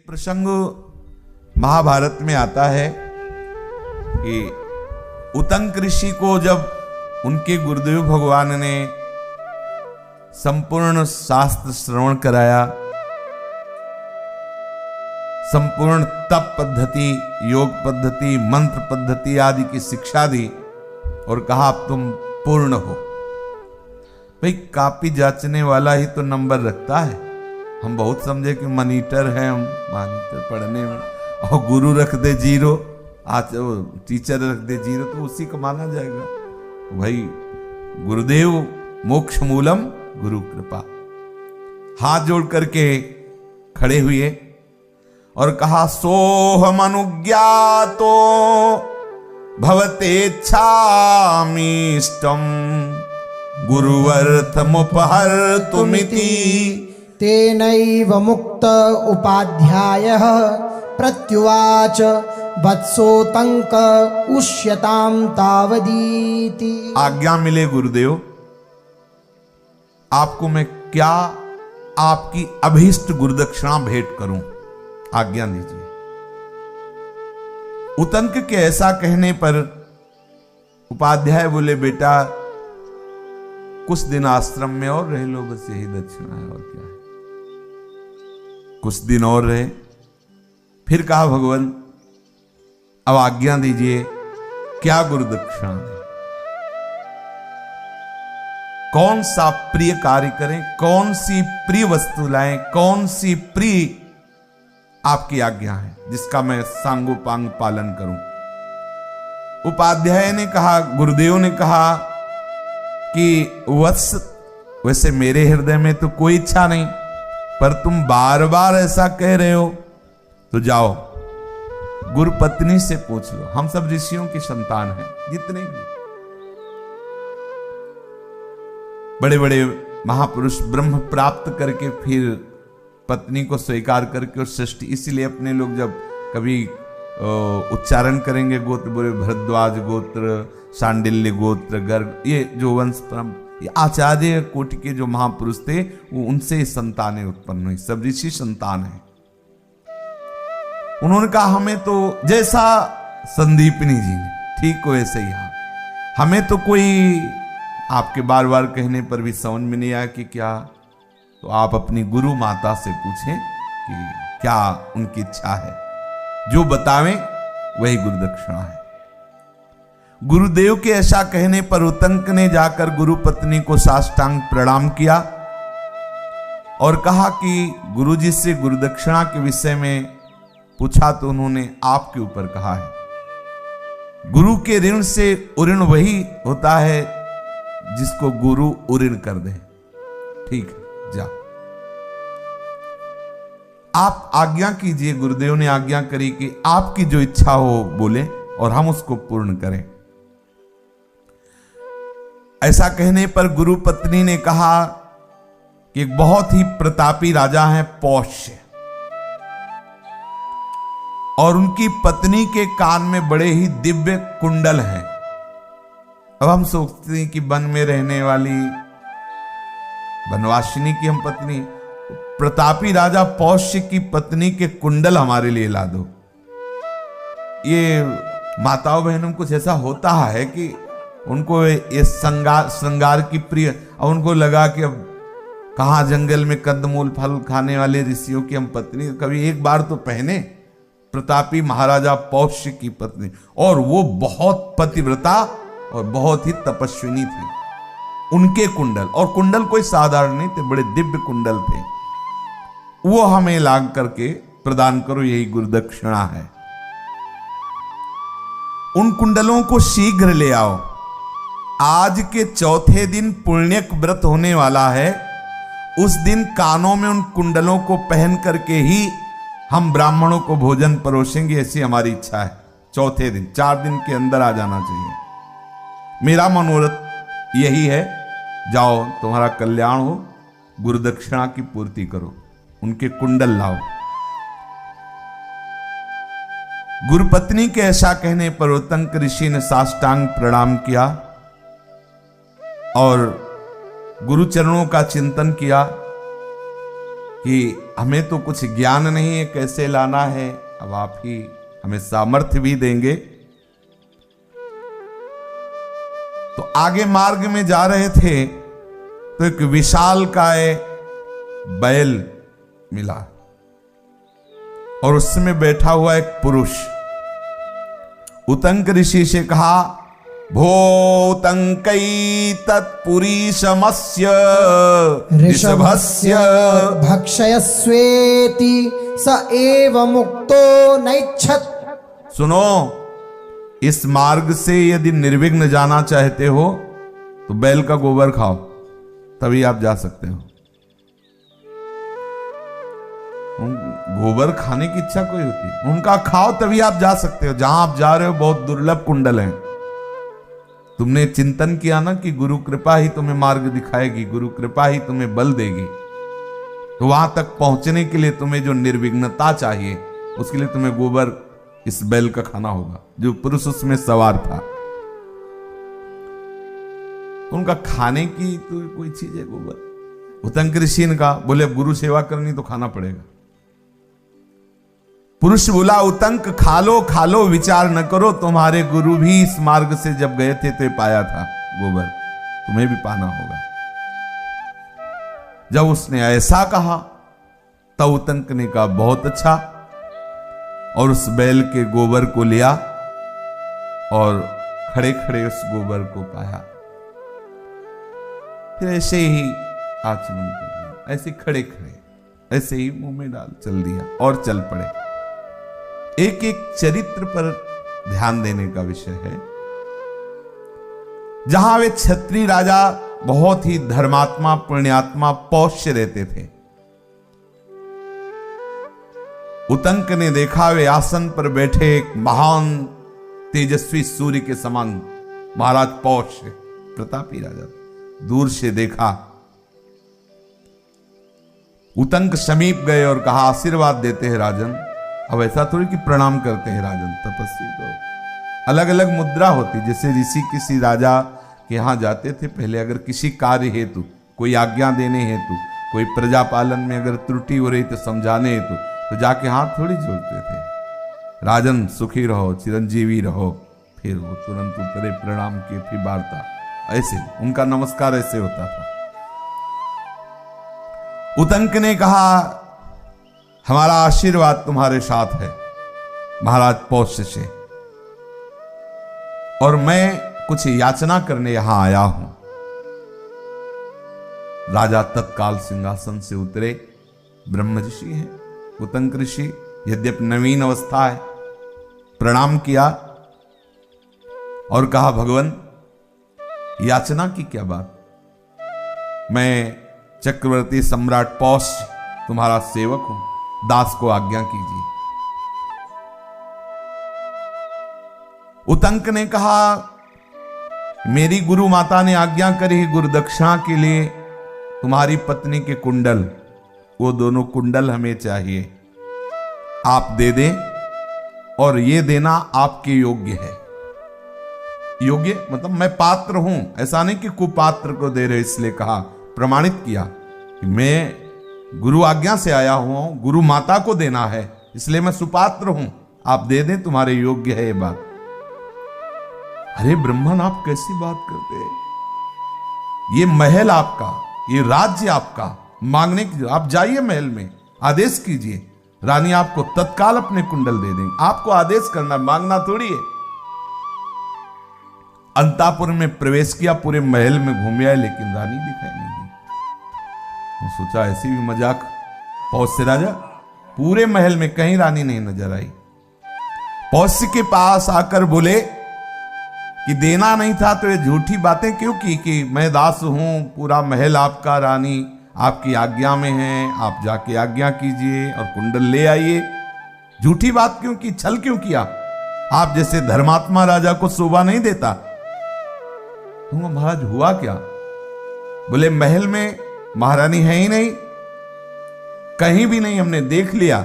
प्रसंग महाभारत में आता है कि उतंक ऋषि को जब उनके गुरुदेव भगवान ने संपूर्ण शास्त्र श्रवण कराया, संपूर्ण तप पद्धति, योग पद्धति, मंत्र पद्धति आदि की शिक्षा दी और कहा अब तुम पूर्ण हो। भाई कापी जांचने वाला ही तो नंबर रखता है। हम बहुत समझे कि मॉनिटर है, हम मॉनिटर पढ़ने में, और गुरु रख दे 0, आज टीचर रख दे 0 तो उसी को माना जाएगा। भाई गुरुदेव मोक्ष मूलम गुरु कृपा। हाथ जोड़ करके खड़े हुए और कहा सोहम अनुज्ञातो भवतेच्छामीष्टम गुरुवर्थमुपहर्तुमिति तेनैव मुक्त उपाध्यायः प्रत्युवाच वत्सोतंक उष्यतां तावदीति। आज्ञा मिले गुरुदेव, आपको मैं क्या आपकी अभीष्ट गुरुदक्षिणा भेंट करूं, आज्ञा दीजिए। उतंक के ऐसा कहने पर उपाध्याय बोले बेटा कुछ दिन आश्रम में और रह लो, बस यही दक्षिणा है और क्या है। कुछ दिन और रहे, फिर कहा भगवान अब आज्ञा दीजिए क्या गुरुदक्षिणा दें, कौन सा प्रिय कार्य करें, कौन सी प्रिय वस्तु लाएं, कौन सी प्रिय आपकी आज्ञा है जिसका मैं सांगोपांग पालन करूं। उपाध्याय ने कहा, गुरुदेव ने कहा कि वत्स वैसे मेरे हृदय में तो कोई इच्छा नहीं, पर तुम बार बार ऐसा कह रहे हो तो जाओ गुरु पत्नी से पूछ लो। हम सब ऋषियों की संतान हैं, जितने भी बड़े बड़े महापुरुष ब्रह्म प्राप्त करके फिर पत्नी को स्वीकार करके और सृष्टि, इसीलिए अपने लोग जब कभी उच्चारण करेंगे गोत्र बोले भरद्वाज गोत्र, सांडिल्य गोत्र, गर्ग, ये जो वंश परम ये आचार्य कोटि के जो महापुरुष थे वो उनसे संतानें उत्पन्न हुई, सब ऋषि संतान है। उन्होंने कहा हमें तो जैसा संदीपनी जी ने ठीक हो वैसे ही हमें तो कोई आपके बार बार कहने पर भी समझ में नहीं आया कि क्या, तो आप अपनी गुरु माता से पूछें कि क्या उनकी इच्छा है, जो बतावें वही गुरुदक्षिणा है। गुरुदेव के ऐसा कहने पर उतंक ने जाकर गुरु पत्नी को साष्टांग प्रणाम किया और कहा कि गुरुजी से गुरुदक्षिणा के विषय में पूछा तो उन्होंने आपके ऊपर कहा है। गुरु के ऋण से उऋण वही होता है जिसको गुरु उऋण कर दे। ठीक है, जा आप आज्ञा कीजिए। गुरुदेव ने आज्ञा करी कि आपकी जो इच्छा हो बोले और हम उसको पूर्ण करें। ऐसा कहने पर गुरु पत्नी ने कहा कि एक बहुत ही प्रतापी राजा है पौष्य, और उनकी पत्नी के कान में बड़े ही दिव्य कुंडल हैं। अब हम सोचते हैं कि वन में रहने वाली वनवासिनी की हम पत्नी, प्रतापी राजा पौष्य की पत्नी के कुंडल हमारे लिए ला दो। ये माताओं बहनों कुछ ऐसा होता है कि उनको ये श्रृंगार की प्रिय, और उनको लगा कि अब कहाँ जंगल में कंदमूल फल खाने वाले ऋषियों की हम पत्नी, कभी एक बार तो पहने। प्रतापी महाराजा पौष्य की पत्नी, और वो बहुत पतिव्रता और बहुत ही तपस्विनी थी। उनके कुंडल, और कुंडल कोई साधारण नहीं थे, बड़े दिव्य कुंडल थे, वो हमें लाग करके प्रदान करो, यही गुरुदक्षिणा है। उन कुंडलों को शीघ्र ले आओ। आज के चौथे दिन पुण्यक व्रत होने वाला है, उस दिन कानों में उन कुंडलों को पहन करके ही हम ब्राह्मणों को भोजन परोसेंगे, ऐसी हमारी इच्छा है। चौथे दिन, 4 दिन के अंदर आ जाना चाहिए। मेरा मनोरथ यही है, जाओ तुम्हारा कल्याण हो, गुरुदक्षिणा की पूर्ति करो, उनके कुंडल लाओ। गुरुपत्नी के ऐसा कहने पर उतंक ऋषि ने साष्टांग प्रणाम किया और गुरु चरणों का चिंतन किया कि हमें तो कुछ ज्ञान नहीं है कैसे लाना है, अब आप ही हमें सामर्थ्य भी देंगे। तो आगे मार्ग में जा रहे थे तो एक विशालकाय बैल मिला और उसमें बैठा हुआ एक पुरुष। उतंक ऋषि से कहा, भो उतंकै तत्पुरीशमस्य ऋषभस्य भक्षयस्वेति स एव मुक्तो नैच्छत्। सुनो, इस मार्ग से यदि निर्विघ्न जाना चाहते हो तो बैल का गोबर खाओ, तभी आप जा सकते हो। गोबर खाने की इच्छा कोई होती है, उनका खाओ तभी आप जा सकते हो। जहां आप जा रहे हो बहुत दुर्लभ कुंडल हैं। तुमने चिंतन किया ना कि गुरु कृपा ही तुम्हें मार्ग दिखाएगी, गुरु कृपा ही तुम्हें बल देगी। तो वहां तक पहुंचने के लिए तुम्हें जो निर्विघ्नता चाहिए, उसके लिए तुम्हें गोबर इस बैल का खाना होगा। जो पुरुष उसमें सवार था, उनका खाने की तो कोई चीज है गोबर। उतंक ऋषि ने कहा, बोले अब गुरु सेवा करनी तो खाना पड़ेगा। पुरुष बोला, उतंक खा लो, विचार न करो, तुम्हारे गुरु भी इस मार्ग से जब गए थे तो पाया था गोबर, तुम्हें भी पाना होगा। जब उसने ऐसा कहा तब उतंक ने कहा, बहुत अच्छा, और उस बैल के गोबर को लिया और खड़े खड़े उस गोबर को पाया। फिर ऐसे ही आचमन कर दिया, ऐसे खड़े खड़े ऐसे ही मुंह में डाल चल दिया और चल पड़े। एक एक चरित्र पर ध्यान देने का विषय है। जहां वे क्षत्रिय राजा बहुत ही धर्मात्मा पुण्यात्मा पौष्य रहते थे, उतंक ने देखा वे आसन पर बैठे एक महान तेजस्वी सूर्य के समान महाराज पौष्य प्रतापी राजा। दूर से देखा, उतंक समीप गए और कहा, आशीर्वाद देते हैं राजन। अब ऐसा थोड़ी कि प्रणाम करते हैं राजन, तपस्वी तो अलग अलग मुद्रा होती। जैसे ऋषि किसी राजा के यहां जाते थे, पहले अगर किसी कार्य हेतु, कोई आज्ञा देने हेतु, कोई प्रजा पालन में अगर त्रुटि हो रही तो समझाने हेतु, तो जाके हाथ थोड़ी जोड़ते थे, राजन सुखी रहो, चिरंजीवी रहो। फिर वो तुरंत उतरे, प्रणाम किए, फिर वार्ता। ऐसे उनका नमस्कार ऐसे होता था। उतंक ने कहा, हमारा आशीर्वाद तुम्हारे साथ है महाराज पौष्य से, और मैं कुछ याचना करने यहां आया हूं। राजा तत्काल सिंहासन से उतरे। ब्रह्म ऋषि हैं उतंक ऋषि, यद्यपि नवीन अवस्था है। प्रणाम किया और कहा, भगवान याचना की क्या बात? मैं चक्रवर्ती सम्राट पौष्य तुम्हारा सेवक हूं, दास को आज्ञा कीजिए। उतंक ने कहा, मेरी गुरु माता ने आज्ञा करी गुरु दक्षिणा के लिए तुम्हारी पत्नी के कुंडल, वो दोनों कुंडल हमें चाहिए, आप दे दें, और ये देना आपके योग्य है। योग्य मतलब मैं पात्र हूं, ऐसा नहीं कि कुपात्र को दे रहे। इसलिए कहा, प्रमाणित किया कि मैं गुरु आज्ञा से आया हूं, गुरु माता को देना है, इसलिए मैं सुपात्र हूं, आप दे दें, तुम्हारे योग्य है ये बात। अरे ब्रह्मन, आप कैसी बात करते हैं? ये महल आपका, ये राज्य आपका, मांगने की आप जाइए महल में, आदेश कीजिए, रानी आपको तत्काल अपने कुंडल दे देंगे। आपको आदेश करना, मांगना थोड़ी है। अंतापुर में प्रवेश किया, पूरे महल में घूम आए, लेकिन रानी दिखाई नहीं दी। वो सोचा ऐसी भी मजाक, पौष्य राजा, पूरे महल में कहीं रानी नहीं नजर आई। पौष्य के पास आकर बोले कि देना नहीं था तो ये झूठी बातें क्यों की कि मैं दास हूं, पूरा महल आपका, रानी आपकी आज्ञा में है, आप जाके आज्ञा कीजिए और कुंडल ले आइए। झूठी बात क्यों की, छल क्यों किया? आप जैसे धर्मात्मा राजा को शोभा नहीं देता। तुमको महाराज हुआ क्या? बोले महल में महारानी है ही नहीं, कहीं भी नहीं, हमने देख लिया।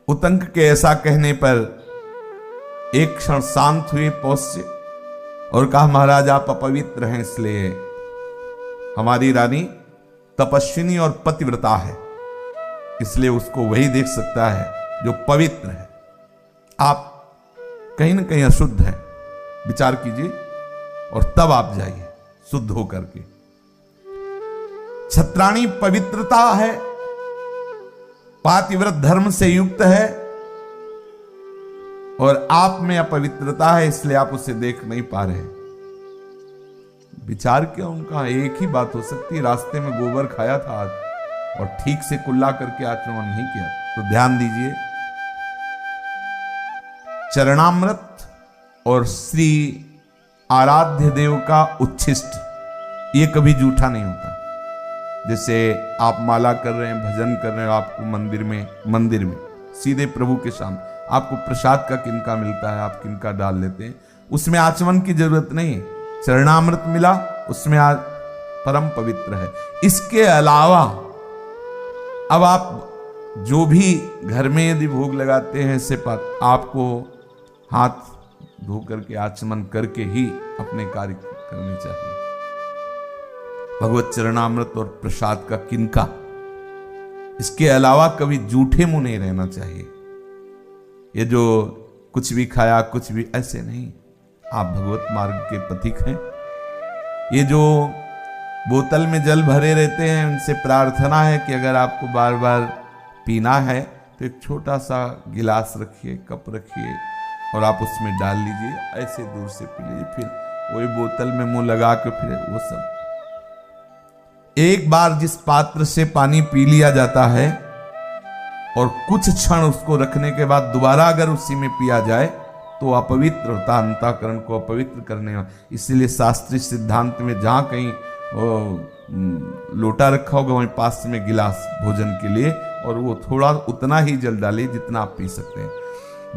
उतंक के ऐसा कहने पर एक क्षण शांत हुए पौष्य और कहा, महाराज आप अपवित्र हैं, इसलिए हमारी रानी तपस्विनी और पतिव्रता है, इसलिए उसको वही देख सकता है जो पवित्र है। आप कहीं ना कहीं अशुद्ध है, विचार कीजिए और तब आप जाइए शुद्ध होकर के। छत्राणी पवित्रता है, पातिव्रत धर्म से युक्त है, और आप में अपवित्रता है, इसलिए आप उसे देख नहीं पा रहे। विचार क्या उनका, एक ही बात हो सकती है, रास्ते में गोबर खाया था आज और ठीक से कुल्ला करके आचरण नहीं किया। तो ध्यान दीजिए, चरणामृत और श्री आराध्य देव का उच्छिष्ट ये कभी जूठा नहीं होता। जैसे आप माला कर रहे हैं, भजन कर रहे हैं, आपको मंदिर में सीधे प्रभु के सामने आपको प्रसाद का किनका मिलता है, आप किनका डाल लेते हैं, उसमें आचमन की जरूरत नहीं है। चरणामृत मिला, उसमें आज परम पवित्र है। इसके अलावा अब आप जो भी घर में यदि भोग लगाते हैं, इससे आपको हाथ धो करके आचमन करके ही अपने कार्य करने चाहिए। भगवत चरणामृत और प्रसाद का किनका, इसके अलावा कभी जूठे मुंह नहीं रहना चाहिए। ये जो कुछ भी खाया कुछ भी, ऐसे नहीं। आप भगवत मार्ग के पथिक हैं। ये जो बोतल में जल भरे रहते हैं, उनसे प्रार्थना है कि अगर आपको बार बार पीना है तो एक छोटा सा गिलास रखिए, कप रखिए और आप उसमें डाल लीजिए, ऐसे दूर से पी लीजिए। फिर वही बोतल में मुंह लगा के फिर वो सब। एक बार जिस पात्र से पानी पी लिया जाता है और कुछ क्षण उसको रखने के बाद दोबारा अगर उसी में पिया जाए तो अपवित्र होता, अंतःकरण को अपवित्र करने वाला। इसीलिए शास्त्रीय सिद्धांत में जहां कहीं लोटा रखा होगा वहीं पास में गिलास भोजन के लिए, और वो थोड़ा उतना ही जल डालिए जितना आप पी सकते हैं।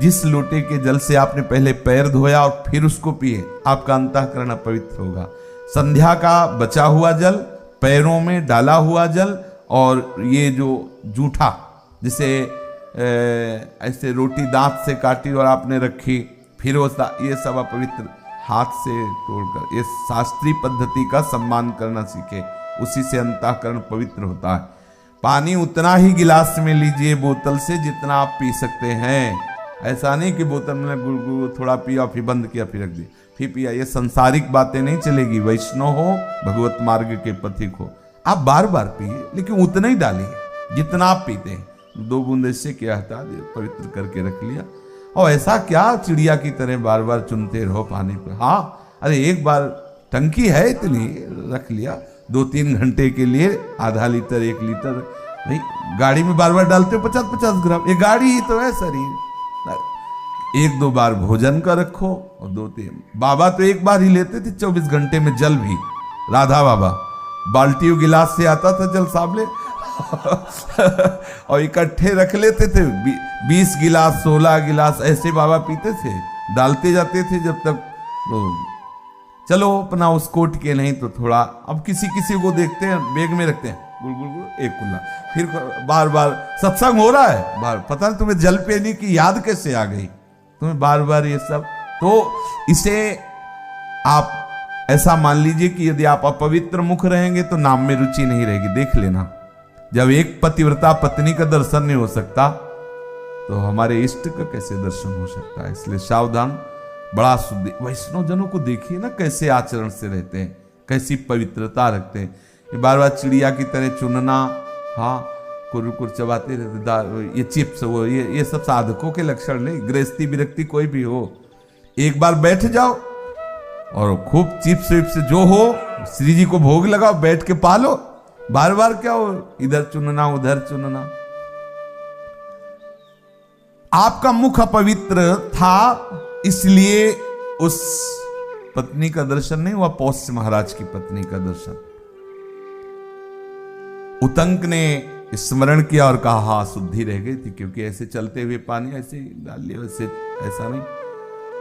जिस लोटे के जल से आपने पहले पैर धोया और फिर उसको पिए, आपका अंतःकरण अपवित्र होगा। संध्या का बचा हुआ जल, पैरों में डाला हुआ जल, और ये जो जूठा, जिसे ऐसे रोटी दांत से काटी और आपने रखी, फिर वो ये सब अपवित्र हाथ से तोड़कर, ये शास्त्रीय पद्धति का सम्मान करना सीखे, उसी से अंतःकरण पवित्र होता है। पानी उतना ही गिलास में लीजिए बोतल से जितना आप पी सकते हैं। ऐसा नहीं कि बोतल में गुड़ थोड़ा पिया फिर बंद किया फिर रख दिया फिर पिया। ये संसारिक बातें नहीं चलेगी। वैष्णव हो, भगवत मार्ग के पथिक हो, आप बार बार पिए, लेकिन उतना ही डालिए जितना आप पीते हैं। 2 बूंद से क्या हटा दिया, पवित्र करके रख लिया। और ऐसा क्या चिड़िया की तरह बार बार चुनते रहो पानी पर। हाँ, अरे एक बार टंकी है इतनी, रख लिया 2-3 घंटे के लिए, आधा लीटर 1 लीटर। भाई गाड़ी में बार बार डालते हो 50-50 ग्राम, ये गाड़ी ही तो है शरीर। 1-2 बार भोजन का रखो और 2-3। बाबा तो एक बार ही लेते थे 24 घंटे में जल भी। राधा बाबा बाल्टी और गिलास से आता था जल साबले और इकट्ठे रख लेते थे। 20 गिलास 16 गिलास ऐसे बाबा पीते थे, डालते जाते थे जब तक तो चलो अपना उस कोट के, नहीं तो थोड़ा। अब किसी किसी को देखते हैं बैग में रखते हैं गुड़ एक कुल्ला, फिर बार बार सत्संग हो रहा है, बार पता नहीं तुम्हें जल पीने की याद कैसे आ गई तुम्हें बार बार ये सब। तो इसे आप ऐसा मान लीजिए कि यदि आप अपवित्र मुख रहेंगे तो नाम में रुचि नहीं रहेगी। देख लेना, जब एक पतिव्रता पत्नी का दर्शन नहीं हो सकता तो हमारे इष्ट का कैसे दर्शन हो सकता है। इसलिए सावधान, बड़ा शुद्ध। वैष्णव जनों को देखिए ना कैसे आचरण से रहते हैं, कैसी पवित्रता रखते हैं। ये बार बार चिड़िया की तरह चुनना, हाँ कुर चबाते रहते, ये चिप्स वो ये सब साधकों के लक्षण नहीं। गृहस्थी विरक्ति कोई भी हो, एक बार बैठ जाओ और खूब चिप्स विप्स जो हो श्री जी को भोग लगाओ, बैठ के पालो। बार बार क्या हो इधर चुनना उधर चुनना। आपका मुख अपवित्र था, इसलिए उस पत्नी का दर्शन नहीं हुआ, पौष्य महाराज की पत्नी का दर्शन। उतंक ने स्मरण किया और कहा हाँ शुद्धि रह गई थी, क्योंकि ऐसे चलते हुए पानी ऐसे ही डाल लिया, वैसे ऐसा नहीं।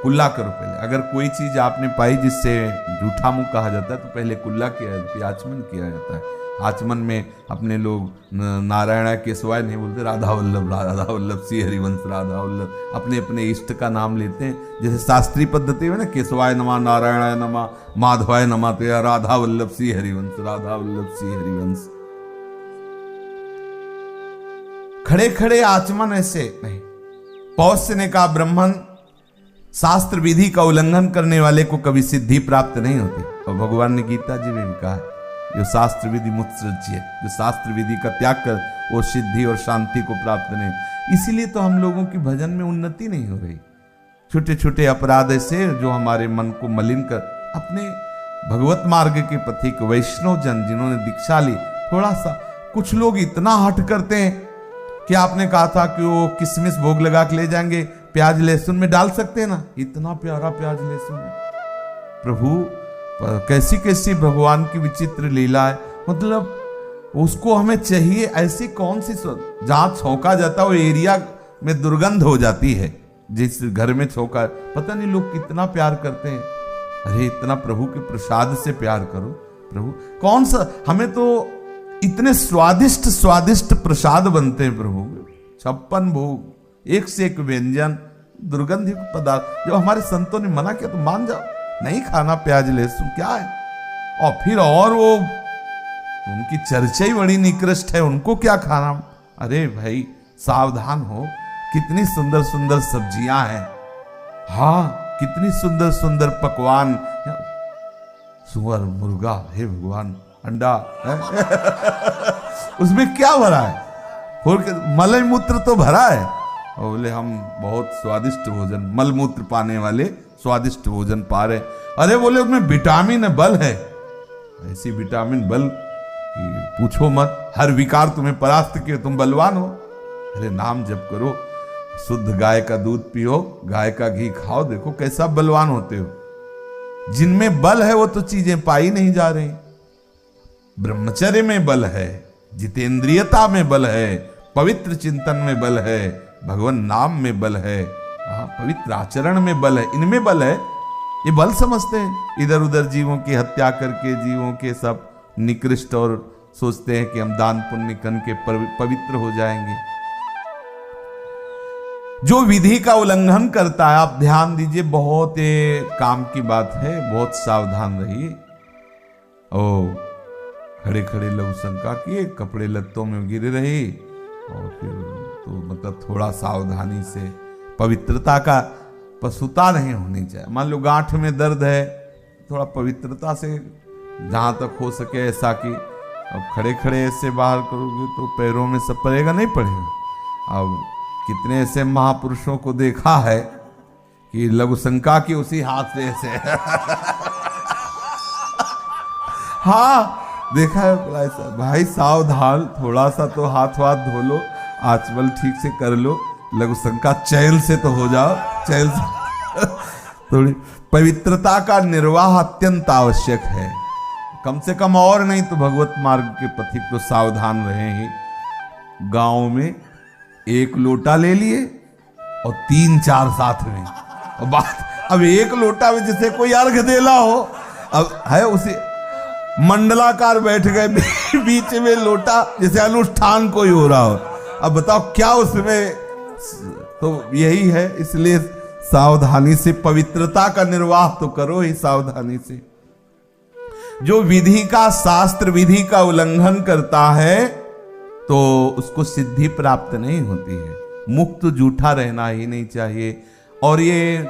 कुल्ला करो पहले। अगर कोई चीज आपने पाई जिससे जूठा मुंह कहा जाता है तो पहले कुल्ला किया जाता है, आचमन किया जाता है। आचमन में अपने लोग नारायण केशवाय नहीं बोलते, राधा वल्लभ श्री हरिवंश राधा वल्लभ, अपने अपने इष्ट का नाम लेते हैं। जैसे शास्त्रीय पद्धति में ना केशवाय नमः, नारायणाय नमः, माधवाय नमः, तो या राधा वल्लभ श्री हरिवंश, राधा वल्लभ श्री हरिवंश। खड़े खड़े आचमन ऐसे नहीं। पौष्य ने कहा ब्राह्मण शास्त्र विधि का उल्लंघन करने वाले को कभी सिद्धि प्राप्त नहीं होती। और भगवान ने गीता जी में भी कहा है जो शास्त्र विधि मुत्सृज्य, जो शास्त्र विधि का त्याग कर वो सिद्धि और शांति को प्राप्त नहीं। इसीलिए तो हम लोगों की भजन में उन्नति नहीं हो रही। छोटे छोटे अपराध ऐसे जो हमारे मन को मलिन कर, अपने भगवत मार्ग के पथिक वैष्णव जन जिन्होंने दीक्षा ली, थोड़ा सा कुछ लोग इतना हट करते हैं कि आपने कहा था कि वो किशमिश भोग लगा के ले जाएंगे, प्याज लहसुन में डाल सकते हैं ना, इतना प्यारा प्याज लहसुन है। प्रभु कैसी कैसी भगवान की विचित्र लीला है। मतलब उसको हमें चाहिए ऐसी कौन सी जहां छौंका जाता वो एरिया में दुर्गंध हो जाती है। जिस घर में छौंका, पता नहीं लोग कितना प्यार करते हैं। अरे इतना प्रभु के प्रसाद से प्यार करो। प्रभु कौन सा, हमें तो इतने स्वादिष्ट स्वादिष्ट प्रसाद बनते हैं प्रभु, 56 भोग, एक से एक व्यंजन, दुर्गंधित पदार्थ। जो हमारे संतों ने मना किया तो मान जाओ, नहीं खाना प्याज लहसुन, क्या है। और फिर और वो उनकी चर्चा ही बड़ी निकृष्ट है, उनको क्या खाना। अरे भाई सावधान हो, कितनी सुंदर सुंदर सब्जियां हैं, हाँ कितनी सुंदर सुंदर पकवान, सुअर मुर्गा, हे भगवान अंडा उसमें क्या भरा है, मलय मूत्र तो भरा है। और बोले हम बहुत स्वादिष्ट भोजन, मल मूत्र पाने वाले स्वादिष्ट भोजन पा रहे। अरे बोले उसमें विटामिन बल है, ऐसी विटामिन बल पूछो मत, हर विकार तुम्हें परास्त किए, तुम बलवान हो। अरे नाम जप करो, शुद्ध गाय का दूध पियो, गाय का घी खाओ, देखो कैसा बलवान होते हो। जिनमें बल है वो तो चीजें पाई नहीं जा रही। ब्रह्मचर्य में बल है, जितेंद्रियता में बल है, पवित्र चिंतन में बल है, भगवान नाम में बल है, पवित्र आचरण में बल है, इनमें बल है। ये बल समझते हैं, इधर उधर जीवों की हत्या करके जीवों के सब निकृष्ट, और सोचते हैं कि हम दान पुण्य करके पवित्र हो जाएंगे। जो विधि का उल्लंघन करता है, आप ध्यान दीजिए, बहुत काम की बात है, बहुत सावधान रहिए। ओ खड़े खड़े लघु शंका किए, कपड़े लत्तों में गिरे रहे, और फिर तो मतलब थोड़ा सावधानी से, पवित्रता का पशुता नहीं होनी चाहिए। मान लो गांठ में दर्द है, थोड़ा पवित्रता से जहां तक हो सके ऐसा कि अब खड़े खड़े ऐसे बाहर करोगे तो पैरों में सब पड़ेगा, नहीं पड़ेगा। अब कितने ऐसे महापुरुषों को देखा है कि लघु शंका की उसी हाथ से ऐसे हाँ देखा है ऐसा। भाई सावधान, थोड़ा सा तो हाथ वाथ धो लो, आचमन ठीक से कर लो, लघु शंका चैन से तो हो जाओ, चैन से थोड़ी पवित्रता का निर्वाह अत्यंत आवश्यक है। कम से कम और नहीं तो भगवत मार्ग के पथिक तो सावधान रहे ही। गांव में एक लोटा ले लिए और 3-4 साथ में, और बात अब एक लोटा में जैसे कोई अर्घ देला हो, अब है उसे मंडलाकार बैठ गए बीच में लोटा, जैसे अनुष्ठान कोई हो रहा हो। अब बताओ क्या उसमें, तो यही है। इसलिए सावधानी से पवित्रता का निर्वाह तो करो ही सावधानी से। जो विधि का, शास्त्र विधि का उल्लंघन करता है तो उसको सिद्धि प्राप्त नहीं होती है। मुक्त जूठा रहना ही नहीं चाहिए। और ये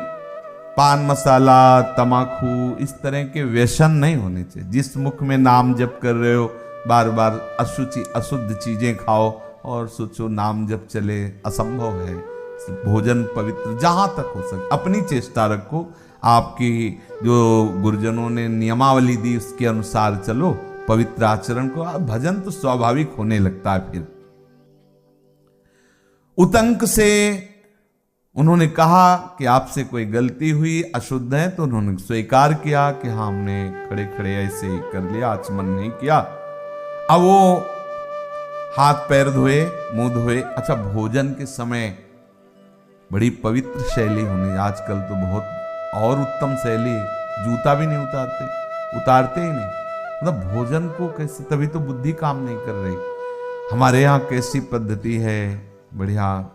पान मसाला, तमाकू, इस तरह के व्यसन नहीं होने चाहिए। जिस मुख में नाम जप कर रहे हो, बार बार अशुद्ध चीजें खाओ और सोचो नाम जप चले, असंभव है। भोजन पवित्र जहां तक हो सके अपनी चेष्टा रखो। आपकी जो गुरुजनों ने नियमावली दी उसके अनुसार चलो, पवित्र आचरण को, भजन तो स्वाभाविक होने लगता है। फिर उतंक से उन्होंने कहा कि आपसे कोई गलती हुई, अशुद्ध है, तो उन्होंने स्वीकार किया कि हाँ हमने खड़े खड़े ऐसे ही कर लिया, आचमन नहीं किया। अब वो हाथ पैर धोए, मुंह धोए। अच्छा, भोजन के समय बड़ी पवित्र शैली होनी, आजकल तो बहुत और उत्तम शैली, जूता भी नहीं उतारते ही नहीं। मतलब भोजन को कैसे, तभी तो बुद्धि काम नहीं कर रही। हमारे यहाँ कैसी पद्धति है, बढ़िया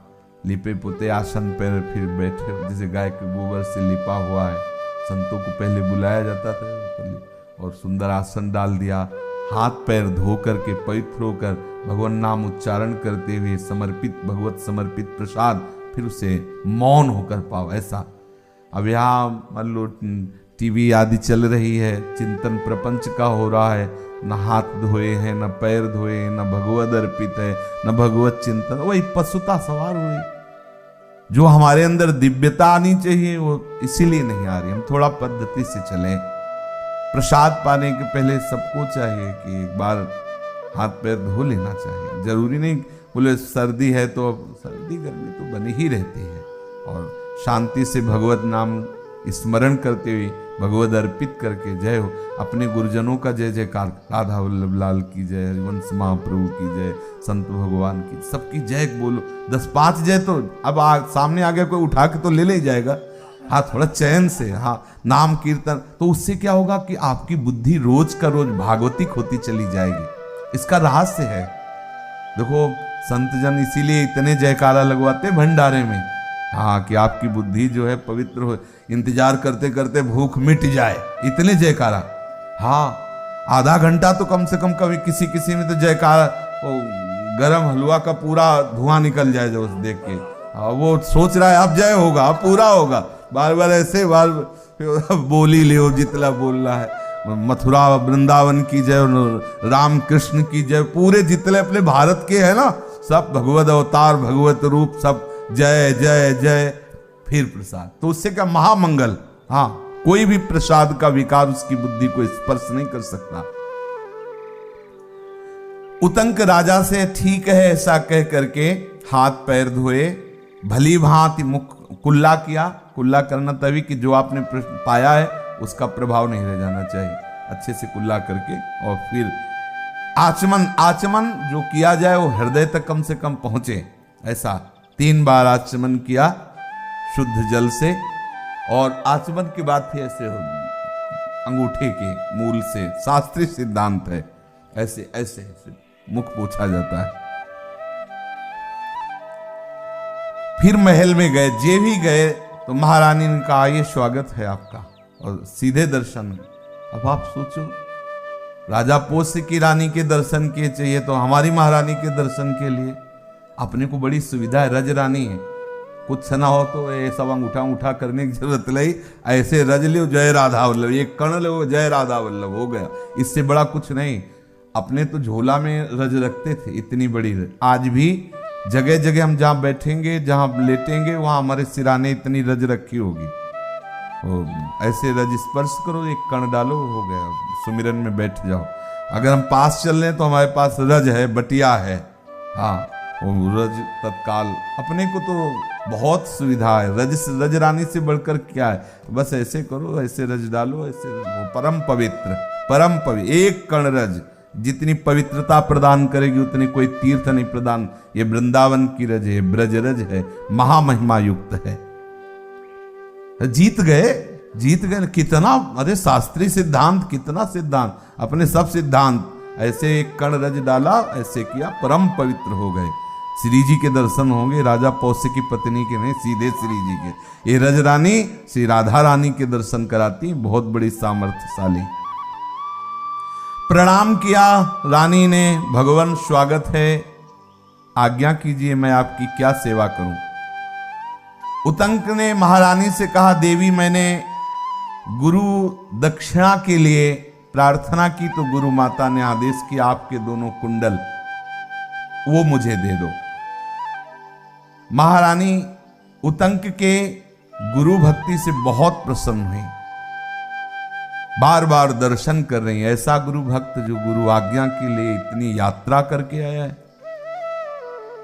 लिपे पुते आसन पर फिर बैठे, जैसे गाय के गोबर से लिपा हुआ है। संतों को पहले बुलाया जाता था और सुंदर आसन डाल दिया, हाथ पैर धो करके पवित्र होकर भगवान नाम उच्चारण करते हुए समर्पित भगवत समर्पित प्रसाद फिर उसे मौन होकर पाओ। ऐसा अब यहाँ मान लो टीवी आदि चल रही है, चिंतन प्रपंच का हो रहा है, न हाथ धोए हैं, न पैर धोए हैं, न भगवत अर्पित है, न भगवत चिंतन, वही पशुता सवार हुई। जो हमारे अंदर दिव्यता आनी चाहिए वो इसीलिए नहीं आ रही। हम थोड़ा पद्धति से चलें। प्रसाद पाने के पहले सबको चाहिए कि एक बार हाथ पैर धो लेना चाहिए। जरूरी नहीं बोले सर्दी है तो सर्दी गर्मी तो बनी ही रहती है, और शांति से भगवत नाम स्मरण करते हुए भगवत अर्पित करके जय हो। अपने गुरुजनों का जय जयकार, राधा वल्लभ लाल की जय, हरिवंश महाप्रभु की जय, संत भगवान की, सबकी जय बोलो। 10-5 जय तो अब सामने आ गया कोई उठा के तो ले ले जाएगा। हाँ, थोड़ा चैन से, हाँ, नाम कीर्तन, तो उससे क्या होगा कि आपकी बुद्धि रोज का रोज भागवतिक होती चली जाएगी। इसका रहस्य है। देखो संत जन इसीलिए इतने जयकारा लगवाते भंडारे में, हाँ, कि आपकी बुद्धि जो है पवित्र हो, इंतजार करते करते भूख मिट जाए, इतने जयकारा। हाँ, आधा घंटा तो कम से कम कभी किसी में तो जयकारा, गरम हलवा का पूरा धुआं निकल जाए जो देख के, वो सोच रहा है अब जय होगा, अब पूरा होगा, बार बार ऐसे बार बोली ले जितना बोलना है। मथुरा वृंदावन की जय, राम कृष्ण की जय, पूरे जितने अपने भारत के है ना, सब भगवत अवतार भगवत रूप, सब जय जय जय, फिर प्रसाद। तो उससे क्या महामंगल। हाँ, कोई भी प्रसाद का विकार उसकी बुद्धि को स्पर्श नहीं कर सकता। उतंक राजा से ठीक है ऐसा कह करके हाथ पैर धोए, भली भांति मुख कुल्ला किया। कुल्ला करना तभी कि जो आपने पाया है उसका प्रभाव नहीं रह जाना चाहिए। अच्छे से कुल्ला करके और फिर आचमन जो किया जाए वो हृदय तक कम से कम पहुंचे। ऐसा 3 बार आचमन किया शुद्ध जल से, और आचमन के बाद फिर ऐसे अंगूठे के मूल से, शास्त्रीय सिद्धांत है, ऐसे ऐसे ऐसे मुख पोछा जाता है। फिर महल में गए, जे भी गए तो महारानी ने कहा ये स्वागत है आपका, और सीधे दर्शन। अब आप सोचो, राजा पोष्य की रानी के दर्शन किए चाहिए तो हमारी महारानी के दर्शन के लिए अपने को बड़ी सुविधा है। रज रानी है, कुछ ना हो तो ये सब अंगूठा उठा करने की जरूरत नहीं, ऐसे रज लो जय राधा वल्लभ, एक कण लो जय राधा वल्लभ, हो गया। इससे बड़ा कुछ नहीं। अपने तो झोला में रज रखते थे, इतनी बड़ी रज। आज भी जगह जगह हम जहाँ बैठेंगे, जहाँ लेटेंगे, वहां हमारे सिराने इतनी रज रखी होगी। ऐसे रज स्पर्श करो, एक कण डालो, हो गया, सुमिरन में बैठ जाओ। अगर हम पास चल रहे हैं तो हमारे पास रज है, बटिया है, हाँ, वो रज तत्काल। अपने को तो बहुत सुविधा है, रज रानी से बढ़कर क्या है। बस ऐसे करो, ऐसे रज डालो, ऐसे परम पवित्र, परम पवित्र। एक कण रज जितनी पवित्रता प्रदान करेगी उतनी कोई तीर्थ नहीं प्रदान। ये वृंदावन की रज है, ब्रज रज है, महामहिमा युक्त है। जीत गए कितना, अरे शास्त्रीय सिद्धांत, कितना सिद्धांत, अपने सब सिद्धांत। ऐसे एक कण रज डाला, ऐसे किया, परम पवित्र हो गए। श्री जी के दर्शन होंगे, राजा पौष्य की पत्नी के नहीं, सीधे श्री जी के। ये रज रानी श्री राधा रानी के दर्शन कराती, बहुत बड़ी सामर्थ्यशाली। प्रणाम किया रानी ने, भगवान स्वागत है, आज्ञा कीजिए मैं आपकी क्या सेवा करूं। उतंक ने महारानी से कहा, देवी मैंने गुरु दक्षिणा के लिए प्रार्थना की तो गुरु माता ने आदेश किया आपके दोनों कुंडल वो मुझे दे दो। महारानी उतंक के गुरु भक्ति से बहुत प्रसन्न हुई, बार बार दर्शन कर रही है। ऐसा गुरु भक्त जो गुरु आज्ञा के लिए इतनी यात्रा करके आया है।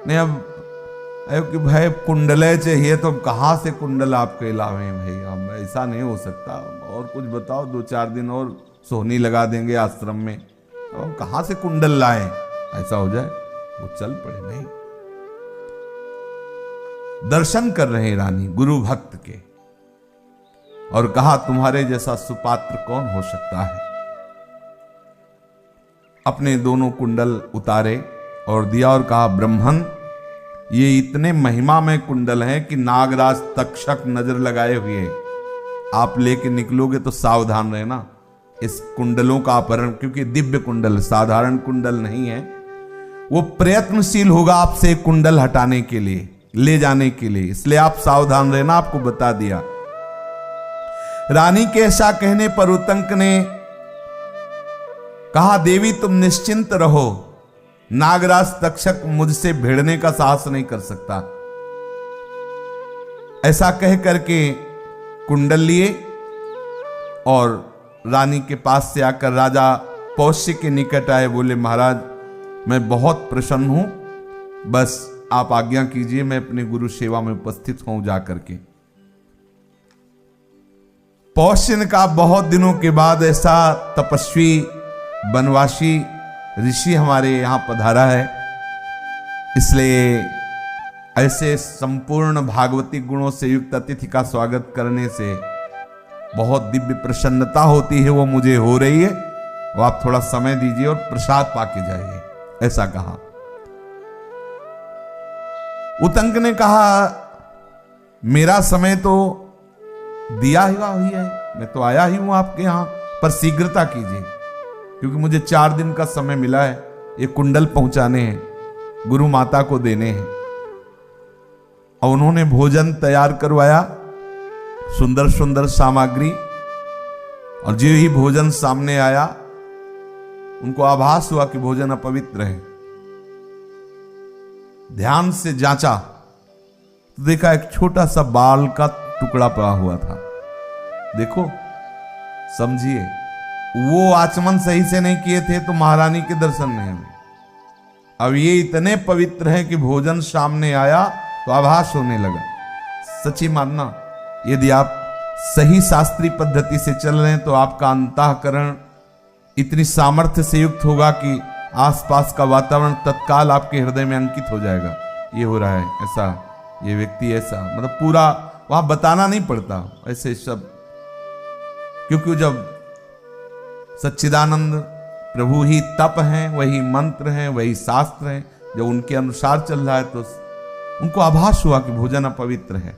नहीं अब कि भाई कुंडले चाहिए तो कहाँ से कुंडल आपके लावे भाई, हम ऐसा नहीं हो सकता, और कुछ बताओ, 2-4 दिन और सोहनी लगा देंगे आश्रम में, तो कहाँ से कुंडल लाएं, ऐसा हो जाए। वो चल पड़े। नहीं, दर्शन कर रहे रानी गुरु भक्त के, और कहा तुम्हारे जैसा सुपात्र कौन हो सकता है। अपने दोनों कुंडल उतारे और दिया और कहा, ब्रह्मन ये इतने महिमा में कुंडल हैं कि नागराज तक्षक नजर लगाए हुए, आप लेके निकलोगे तो सावधान रहना, इस कुंडलों का अपहरण, क्योंकि दिव्य कुंडल साधारण कुंडल नहीं है, वो प्रयत्नशील होगा आपसे कुंडल हटाने के लिए, ले जाने के लिए, इसलिए आप सावधान रहना, आपको बता दिया। रानी के ऐसा कहने पर उतंक ने कहा, देवी तुम निश्चिंत रहो, नागराज तक्षक मुझसे भिड़ने का साहस नहीं कर सकता। ऐसा कह करके कुंडल लिए और रानी के पास से आकर राजा पौष्य के निकट आए, बोले महाराज मैं बहुत प्रसन्न हूं, बस आप आज्ञा कीजिए, मैं अपने गुरु सेवा में उपस्थित हूं जाकर के। पौष्य ने कहा, बहुत दिनों के बाद ऐसा तपस्वी वनवासी ऋषि हमारे यहां पधारा है, इसलिए ऐसे संपूर्ण भागवती गुणों से युक्त अतिथि का स्वागत करने से बहुत दिव्य प्रसन्नता होती है, वो मुझे हो रही है, वो आप थोड़ा समय दीजिए और प्रसाद पाके जाइए, ऐसा कहा। उतंक ने कहा, मेरा समय तो दिया हुई है, मैं तो आया ही हूं आपके यहां, पर शीघ्रता कीजिए, क्योंकि मुझे 4 दिन का समय मिला है, ये कुंडल पहुंचाने हैं, गुरु माता को देने हैं। और उन्होंने भोजन तैयार करवाया, सुंदर सुंदर सामग्री, और जो ही भोजन सामने आया उनको आभास हुआ कि भोजन अपवित्र है। ध्यान से जांचा तो देखा एक छोटा सा बाल का टुकड़ा पड़ा हुआ था। देखो समझिए, वो आचमन सही से नहीं किए थे तो महारानी के दर्शन नहीं हुए। अब ये इतने पवित्र हैं कि भोजन सामने आया तो आभास होने लगा। सच्ची मानना, यदि आप सही शास्त्रीय पद्धति से चल रहे हैं तो आपका अंतःकरण इतनी सामर्थ्य से युक्त होगा कि आसपास का वातावरण तत्काल आपके हृदय में अंकित हो जाएगा, ये हो रहा है ऐसा, ये व्यक्ति ऐसा, मतलब पूरा वहां बताना नहीं पड़ता ऐसे सब, क्योंकि जब सच्चिदानंद प्रभु ही तप हैं, वही मंत्र हैं, वही शास्त्र हैं, जब उनके अनुसार चल रहा है तो उनको आभास हुआ कि भोजन अपवित्र है।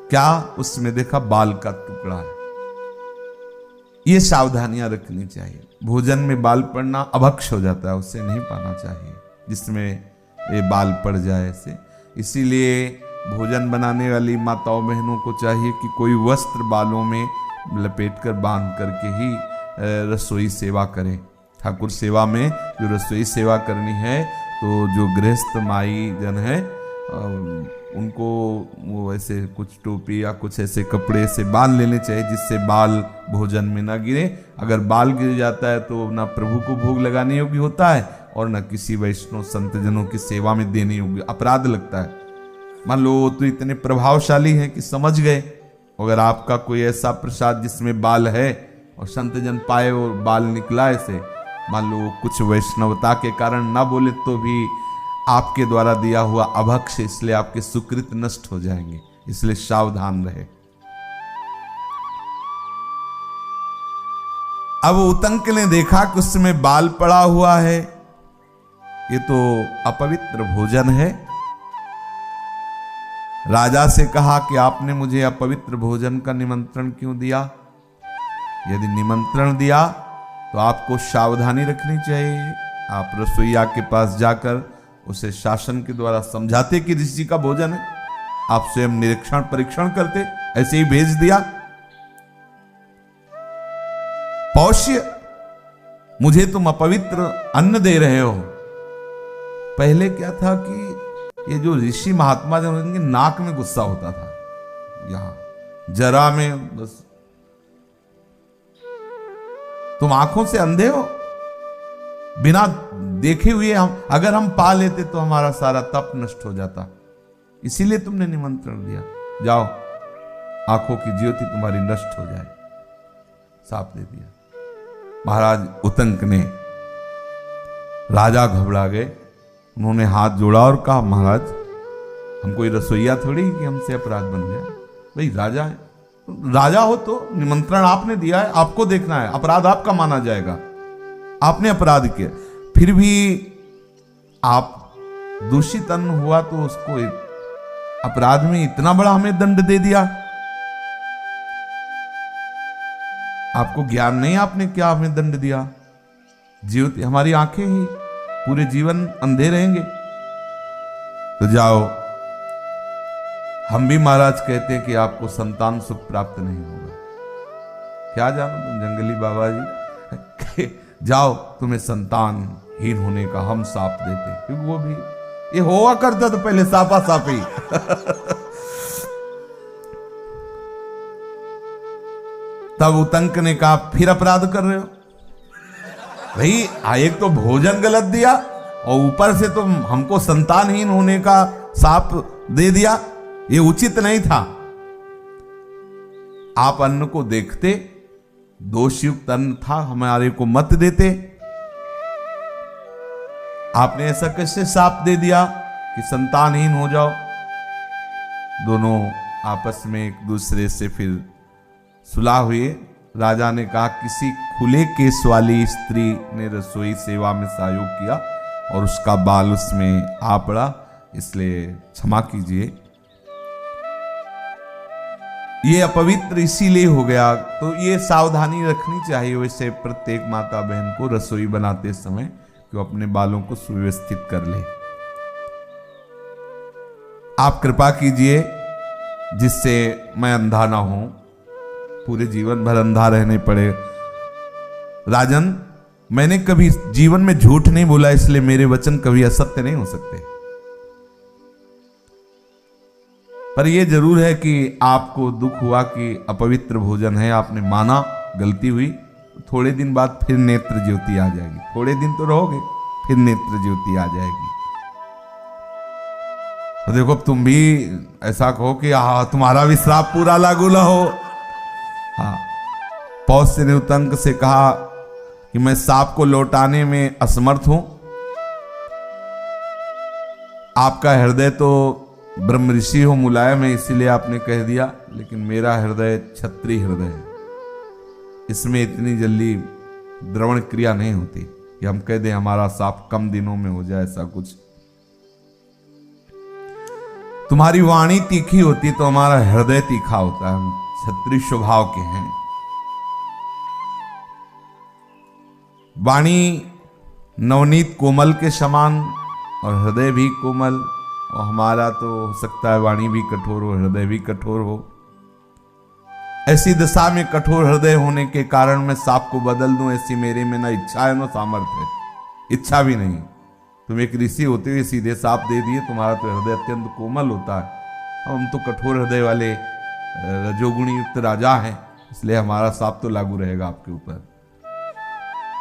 क्या उसमें देखा, बाल का टुकड़ा है। ये सावधानियां रखनी चाहिए, भोजन में बाल पड़ना अभक्ष हो जाता है, उससे नहीं पाना चाहिए जिसमें ये बाल पड़ जाए ऐसे। इसीलिए भोजन बनाने वाली माताओं बहनों को चाहिए कि कोई वस्त्र बालों में लपेट कर बांध करके ही रसोई सेवा करें। ठाकुर सेवा में जो रसोई सेवा करनी है तो जो गृहस्थ माई जन है उनको वो ऐसे कुछ टोपी या कुछ ऐसे कपड़े से बांध लेने चाहिए जिससे बाल भोजन में ना गिरे। अगर बाल गिर जाता है तो ना प्रभु को भोग लगाने योग्य होता है और ना किसी वैष्णव संत जनों की सेवा में देने योग्य, अपराध लगता है। मान लो वो तो इतने प्रभावशाली हैं कि समझ गए, अगर आपका कोई ऐसा प्रसाद जिसमें बाल है और संत जन पाए और बाल निकला ऐसे, मान लो कुछ वैष्णवता के कारण ना बोले तो भी आपके द्वारा दिया हुआ अभक्ष, इसलिए आपके सुकृत नष्ट हो जाएंगे, इसलिए सावधान रहे। अब उतंक ने देखा कि उसमें बाल पड़ा हुआ है, ये तो अपवित्र भोजन है। राजा से कहा कि आपने मुझे अपवित्र भोजन का निमंत्रण क्यों दिया? यदि निमंत्रण दिया तो आपको सावधानी रखनी चाहिए। आप रसोइया के पास जाकर उसे शासन के द्वारा समझाते कि ऋषि का भोजन है, आप स्वयं निरीक्षण परीक्षण करते, ऐसे ही भेज दिया। पौष्य, मुझे तुम अपवित्र अन्न दे रहे हो। पहले क्या था कि ये जो ऋषि महात्मा जन, उनके नाक में गुस्सा होता था, यहां जरा में बस, तुम आंखों से अंधे हो, बिना देखे हुए अगर हम पा लेते तो हमारा सारा तप नष्ट हो जाता, इसीलिए तुमने निमंत्रण दिया। जाओ, आंखों की ज्योति तुम्हारी नष्ट हो जाए, साफ दे दिया। महाराज उतंक ने, राजा घबरा गए, उन्होंने हाथ जोड़ा और कहा, महाराज हम कोई रसोइया थोड़ी कि हमसे अपराध बन गया। भाई राजा है, राजा हो तो निमंत्रण आपने दिया है, आपको देखना है, अपराध आपका माना जाएगा, आपने अपराध किया, फिर भी आप दूषित अन्न हुआ तो उसको अपराध में इतना बड़ा हमें दंड दे दिया। आपको ज्ञान नहीं, आपने क्या हमें दंड दिया? जीवित हमारी आंखें ही पूरे जीवन अंधे रहेंगे। तो जाओ, हम भी महाराज कहते हैं कि आपको संतान सुख प्राप्त नहीं होगा। क्या जानो तुम जंगली बाबा जी, जाओ तुम्हें संतानहीन होने का हम साप देते, क्योंकि वो भी ये हुआ करता तो पहले सापा सापी। तब उतंक ने कहा फिर अपराध कर रहे हो भाई, एक तो भोजन गलत दिया और ऊपर से तुम हमको संतानहीन होने का साप दे दिया, ये उचित नहीं था। आप अन्न को देखते, दोषयुक्त अन्न था, हमारे को मत देते। आपने ऐसा कैसे साप दे दिया कि संतानहीन हो जाओ? दोनों आपस में एक दूसरे से फिर सुलह हुए। राजा ने कहा किसी खुले केस वाली स्त्री ने रसोई सेवा में सहयोग किया और उसका बाल उसमें आ पड़ा, इसलिए क्षमा कीजिए। ये अपवित्र इसीलिए हो गया। तो ये सावधानी रखनी चाहिए वैसे प्रत्येक माता बहन को रसोई बनाते समय कि वो अपने बालों को सुव्यवस्थित कर ले। आप कृपा कीजिए जिससे मैं अंधा ना हूं, पूरे जीवन भर अंधा रहने पड़े। राजन, मैंने कभी जीवन में झूठ नहीं बोला, इसलिए मेरे वचन कभी असत्य नहीं हो सकते। पर यह जरूर है कि आपको दुख हुआ कि अपवित्र भोजन है, आपने माना गलती हुई, थोड़े दिन बाद फिर नेत्र ज्योति आ जाएगी। थोड़े दिन तो रहोगे, फिर नेत्र ज्योति आ जाएगी। तो देखो तुम भी ऐसा कहो कि तुम्हारा भी श्राप पूरा लागू ना हो। हाँ, पौष्य ने उतंक से कहा कि मैं सांप को लौटाने में असमर्थ हूं। आपका हृदय तो ब्रह्म ऋषि हो, मुलायम है, इसीलिए आपने कह दिया, लेकिन मेरा हृदय क्षत्रिय हृदय है, इसमें इतनी जल्दी द्रवण क्रिया नहीं होती कि हम कह दें हमारा सांप कम दिनों में हो जाए, ऐसा कुछ। तुम्हारी वाणी तीखी होती तो हमारा हृदय तीखा होता है, हम क्षत्रिय स्वभाव के हैं। वाणी नवनीत कोमल के समान और हृदय भी कोमल, और हमारा तो हो सकता है वाणी भी कठोर हो, हृदय भी कठोर हो। ऐसी दशा में कठोर हृदय होने के कारण मैं सांप को बदल दूं, ऐसी मेरे में ना इच्छा है ना सामर्थ्य है, इच्छा भी नहीं। तुम एक ऋषि होते हुए सीधे सांप दे दिए, तुम्हारा तो हृदय अत्यंत कोमल होता है, हम तो कठोर हृदय वाले रजोगुणी युक्त राजा हैं, इसलिए हमारा सांप तो लागू रहेगा आपके ऊपर।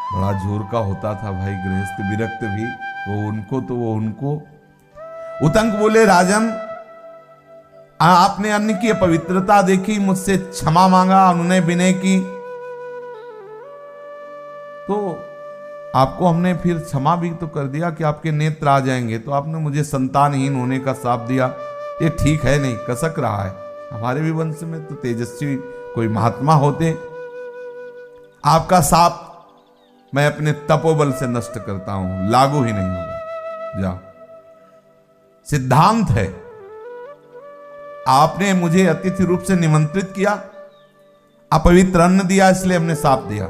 बड़ा जोर का होता था भाई, गृहस्थ विरक्त भी, वो उनको तो वो उनको। उतंक बोले राजन, आपने अन्न की अपवित्रता देखी, मुझसे क्षमा मांगा, अनुनय विनय की, तो आपको हमने फिर क्षमा भी तो कर दिया कि आपके नेत्र आ जाएंगे, तो आपने मुझे संतानहीन होने का श्राप दिया, ये ठीक है नहीं, कसक रहा है। हमारे भी वंश में तो तेजस्वी कोई महात्मा होते। आपका श्राप मैं अपने तपोबल से नष्ट करता हूं, लागू ही नहीं होगा। जाओ, सिद्धांत है। आपने मुझे अतिथि रूप से निमंत्रित किया, अपवित्र अन्न दिया, इसलिए हमने श्राप दिया।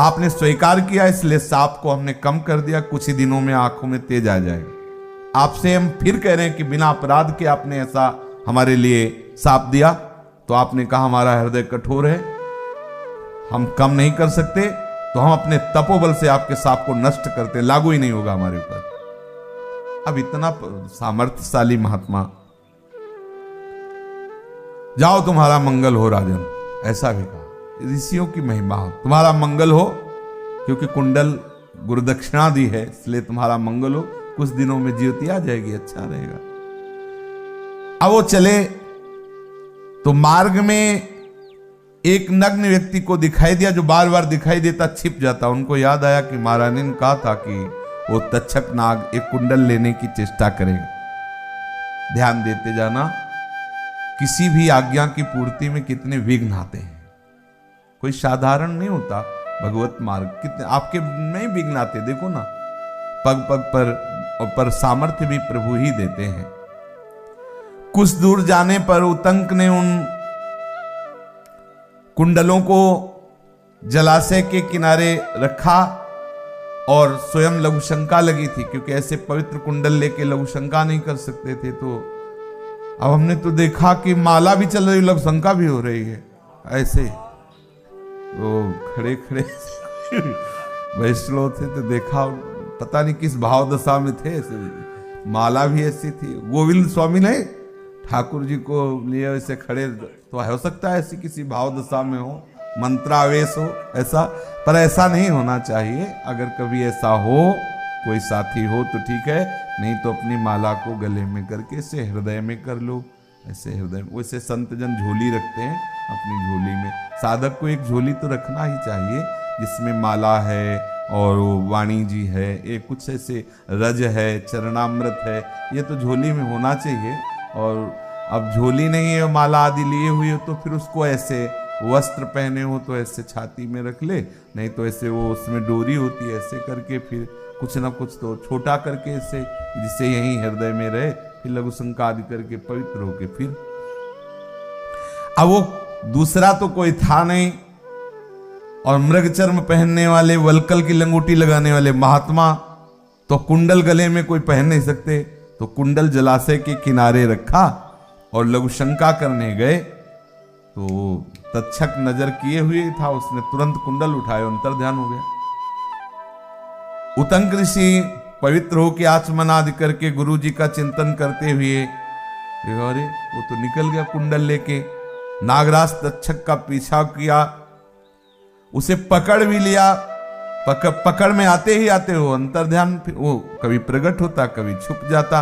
आपने स्वीकार किया, इसलिए श्राप को हमने कम कर दिया, कुछ ही दिनों में आंखों में तेज आ जाएगा। आपसे हम फिर कह रहे हैं कि बिना अपराध के आपने ऐसा हमारे लिए श्राप दिया, तो आपने कहा हमारा हृदय कठोर है, हम कम नहीं कर सकते, तो हम अपने तपोबल से आपके श्राप को नष्ट करते, लागू ही नहीं होगा हमारे ऊपर। अब इतना सामर्थ्यशाली महात्मा, जाओ तुम्हारा मंगल हो राजन, ऐसा भी कहा। ऋषियों की महिमा हो, तुम्हारा मंगल हो, क्योंकि कुंडल गुरुदक्षिणा दी है, इसलिए तुम्हारा मंगल हो, कुछ दिनों में ज्योति आ जाएगी, अच्छा रहेगा। अब वो चले तो मार्ग में एक नग्न व्यक्ति को दिखाई दिया, जो बार बार दिखाई देता छिप जाता। उनको याद आया कि महारानी ने कहा था कि वो तक्षक नाग एक कुंडल लेने की चेष्टा करेगा। ध्यान देते जाना, किसी भी आज्ञा की पूर्ति में कितने विघ्न आते हैं, कोई साधारण नहीं होता। भगवत मार्ग कितने आपके नहीं विघ्न आते, देखो ना, पग पग पर सामर्थ्य भी प्रभु ही देते हैं। कुछ दूर जाने पर उतंक ने उन कुंडलों को जलाशय के किनारे रखा और स्वयं लघुशंका लगी थी, क्योंकि ऐसे पवित्र कुंडल लेके लघुशंका नहीं कर सकते थे। तो अब हमने तो देखा कि माला भी चल रही, लघुशंका भी हो रही है। ऐसे वो खड़े खड़े वैष्णव थे तो देखा, पता नहीं किस भाव दशा में थे। ऐसे माला भी ऐसी थी। गोविंद स्वामी ने ठाकुर जी को लिए ऐसे खड़े, तो हो सकता है ऐसी किसी भाव दशा में हो, मंत्रावेश हो ऐसा, पर ऐसा नहीं होना चाहिए। अगर कभी ऐसा हो, कोई साथी हो तो ठीक है, नहीं तो अपनी माला को गले में करके ऐसे हृदय में कर लो। ऐसे हृदय में, वैसे संत जन झोली रखते हैं अपनी झोली में, साधक को एक झोली तो रखना ही चाहिए जिसमें माला है और वाणी जी है, एक कुछ ऐसे रज है, चरणामृत है, ये तो झोली में होना चाहिए। और अब झोली नहीं है, माला आदि लिए हुए हो, तो फिर उसको ऐसे वस्त्र पहने हो तो ऐसे छाती में रख ले, नहीं तो ऐसे वो उसमें डोरी होती है, ऐसे करके फिर कुछ ना कुछ तो छोटा करके ऐसे, जिससे यहीं हृदय में रहे, फिर लघुशंका आदि करके पवित्र होके फिर। अब वो दूसरा तो कोई था नहीं, और मृग चर्म पहनने वाले, वलकल की लंगोटी लगाने वाले महात्मा तो कुंडल गले में कोई पहन नहीं सकते, तो कुंडल जलाशय के किनारे रखा और लघुशंका करने गए। तो तक्षक नजर किए हुए था, उसने तुरंत कुंडल उठाए, अंतर ध्यान हो गया। उतंक ऋषि पवित्र होकर आचमन आदि करके गुरु जी का चिंतन करते हुए, अरे वो तो निकल गया कुंडल लेके। नागराज तक्षक का पीछा किया, उसे पकड़ भी लिया। पकड़ में आते ही आते हो अंतर ध्यान, वो कभी प्रकट होता, कभी छुप जाता,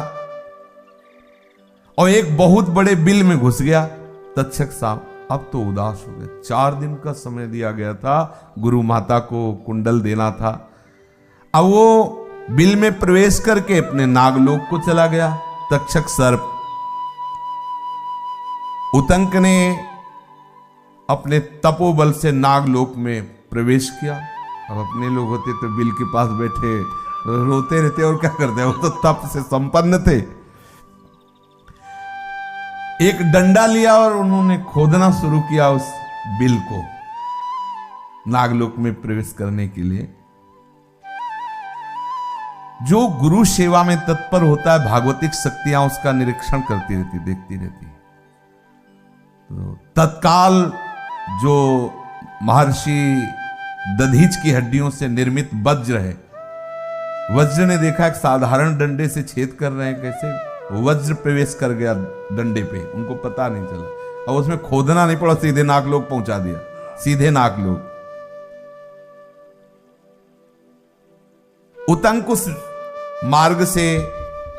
और एक बहुत बड़े बिल में घुस गया तक्षक साहब। अब तो उदास हो गए। 4 दिन का समय दिया गया था, गुरु माता को कुंडल देना था। अब वो बिल में प्रवेश करके अपने नागलोक को चला गया तक्षक सर्प। उतंक ने अपने तपोबल से नागलोक में प्रवेश किया। अब अपने लोग होते तो बिल के पास बैठे रोते रहते और क्या करते, वो तो तप से संपन्न थे। एक डंडा लिया और उन्होंने खोदना शुरू किया उस बिल को नागलोक में प्रवेश करने के लिए। जो गुरु सेवा में तत्पर होता है, भागवतिक शक्तियां उसका निरीक्षण करती रहती, देखती रहती। तो तत्काल जो महर्षि दधीच की हड्डियों से निर्मित वज्र है, वज्र ने देखा एक साधारण डंडे से छेद कर रहे हैं, कैसे वज्र प्रवेश कर गया डंडे पे, उनको पता नहीं चला। अब उसमें खोदना नहीं पड़ा, सीधे नागलोक पहुंचा दिया, सीधे नागलोक। उतंक उस मार्ग से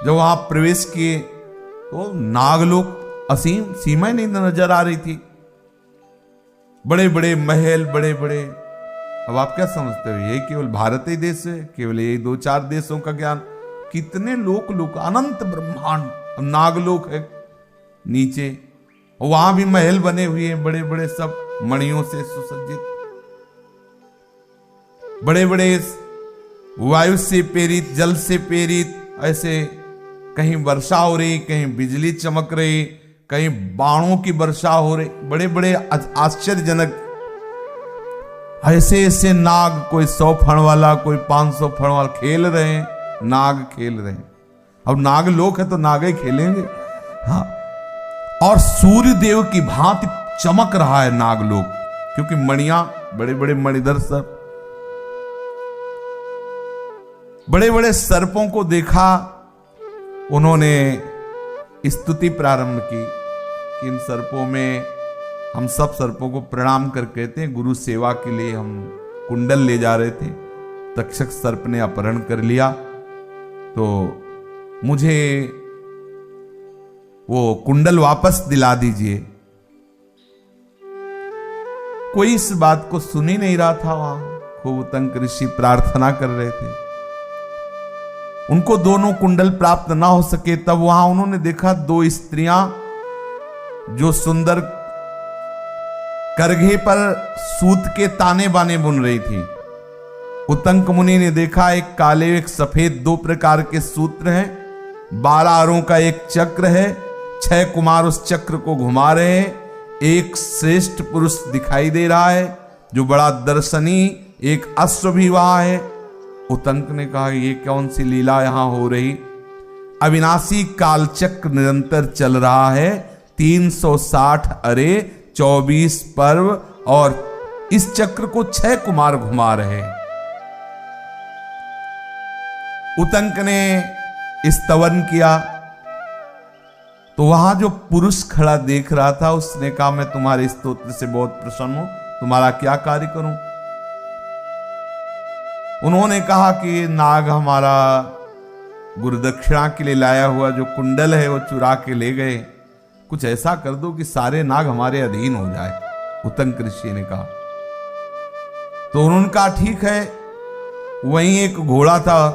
जब वहां प्रवेश किए तो नागलोक असीम, सीमा ही नहीं नजर आ रही थी। बड़े बड़े महल, बड़े बड़े। अब आप क्या समझते हो, ये केवल भारत ही देश है, केवल यही 2-4 देशों का ज्ञान? कितने लोक अनंत ब्रह्मांड। नागलोक है नीचे, वहां भी महल बने हुए हैं बड़े बड़े, सब मणियों से सुसज्जित, बड़े बड़े वायु से प्रेरित, जल से प्रेरित। ऐसे कहीं वर्षा हो रही, कहीं बिजली चमक रही, कहीं बाणों की वर्षा हो रही, बड़े बड़े आश्चर्यजनक। ऐसे ऐसे नाग, कोई 100 फण वाला, कोई 500 फण वाला, खेल रहे हैं, नाग खेल रहे हैं। अब नाग लोक है तो नाग ही खेलेंगे। हाँ, और सूर्य देव की भांति चमक रहा है नागलोक, क्योंकि मणियां, बड़े बड़े मणिधर सर्प, बड़े बड़े सर्पों को देखा। उन्होंने स्तुति प्रारंभ की कि इन सर्पों में, हम सब सर्पों को प्रणाम कर कहते हैं, गुरु सेवा के लिए हम कुंडल ले जा रहे थे, तक्षक सर्प ने अपहरण कर लिया, तो मुझे वो कुंडल वापस दिला दीजिए। कोई इस बात को सुन ही नहीं रहा था। वहां खूब उतंक ऋषि प्रार्थना कर रहे थे, उनको दोनों कुंडल प्राप्त ना हो सके। तब वहां उन्होंने देखा 2 स्त्रियां जो सुंदर करघे पर सूत के ताने बाने बुन रही थी। उतंक मुनि ने देखा एक काले एक सफेद 2 प्रकार के सूत्र हैं, 12 आरों का एक चक्र है, 6 कुमार उस चक्र को घुमा रहे हैं, एक श्रेष्ठ पुरुष दिखाई दे रहा है जो बड़ा दर्शनी, एक अश्व भी वहां है। उतंक ने कहा ये कौन सी लीला यहां हो रही? अविनाशी कालचक्र निरंतर चल रहा है, 360 अरे 24 पर्व, और इस चक्र को 6 कुमार घुमा रहे। उतंक ने स्तवन किया तो वहां जो पुरुष खड़ा देख रहा था उसने कहा मैं तुम्हारे स्तोत्र से बहुत प्रसन्न हूं, तुम्हारा क्या कार्य करूं? उन्होंने कहा कि नाग हमारा गुरुदक्षिणा के लिए लाया हुआ जो कुंडल है वो चुरा के ले गए, कुछ ऐसा कर दो कि सारे नाग हमारे अधीन हो जाए। उतंक ऋषि ने कहा। तो उन्होंने कहा ठीक है। वहीं एक घोड़ा था,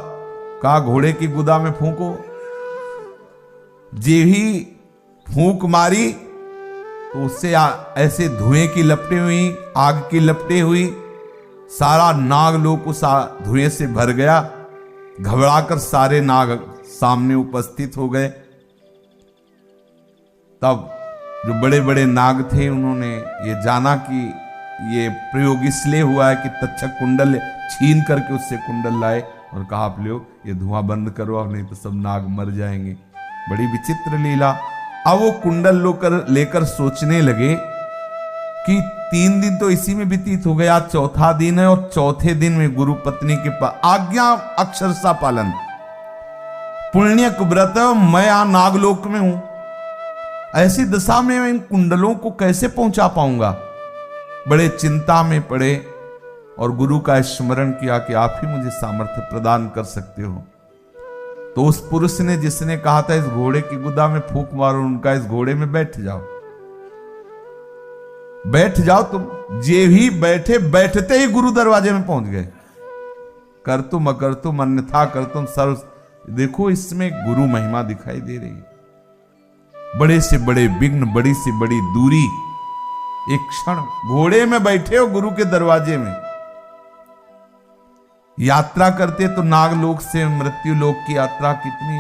कहा घोड़े की गुदा में फूंको। जे ही फूंक मारी तो उससे ऐसे धुएं की लपटें हुई, आग की लपटें हुई, सारा नागलोक उस धुएं से भर गया। घबराकर सारे नाग सामने उपस्थित हो गए। तब जो बड़े बड़े नाग थे उन्होंने ये जाना कि ये प्रयोग इसलिए हुआ है कि तक्षक कुंडल छीन करके उससे कुंडल लाए और कहा आप लोग ये धुआं बंद करो नहीं तो सब नाग मर जाएंगे। बड़ी विचित्र लीला। अब वो कुंडल लेकर सोचने लगे कि 3 दिन तो इसी में व्यतीत हो गया, चौथा दिन है और चौथे दिन में गुरु पत्नी के आज्ञा अक्षरशः पालन, पुण्य व्रत, मैं यहां नागलोक में हूं, ऐसी दशा में मैं इन कुंडलों को कैसे पहुंचा पाऊंगा? बड़े चिंता में पड़े और गुरु का स्मरण किया कि आप ही मुझे सामर्थ्य प्रदान कर सकते हो। तो उस पुरुष ने जिसने कहा था इस घोड़े की गुदा में फूंक मारो, उनका इस घोड़े में बैठ जाओ, बैठ जाओ तुम। जे ही बैठे, बैठते ही गुरु दरवाजे में पहुंच गए। कर तुम अकर तुम अन्यथा कर तुम सर्व। देखो इसमें गुरु महिमा दिखाई दे रही है। बड़े से बड़े विघ्न, बड़ी से बड़ी दूरी, एक क्षण घोड़े में बैठे हो गुरु के दरवाजे में। यात्रा करते तो नागलोक से मृत्यु लोक की यात्रा कितनी,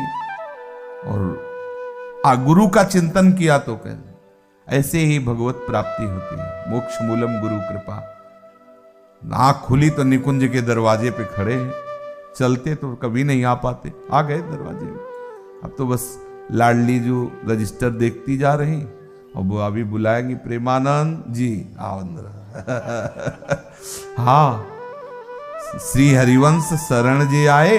और गुरु का चिंतन किया तो कह ऐसे ही भगवत प्राप्ति होती है। मोक्ष मूलम गुरु कृपा। आंख खुली तो निकुंज के दरवाजे पे खड़े हैं, चलते तो कभी नहीं आ पाते, आ गए दरवाजे में। अब तो बस लाडली जो रजिस्टर देखती जा रही और वो अभी बुलाएंगी प्रेमानंद जी आओ अंदर। हाँ, श्री हरिवंश शरण जे आए,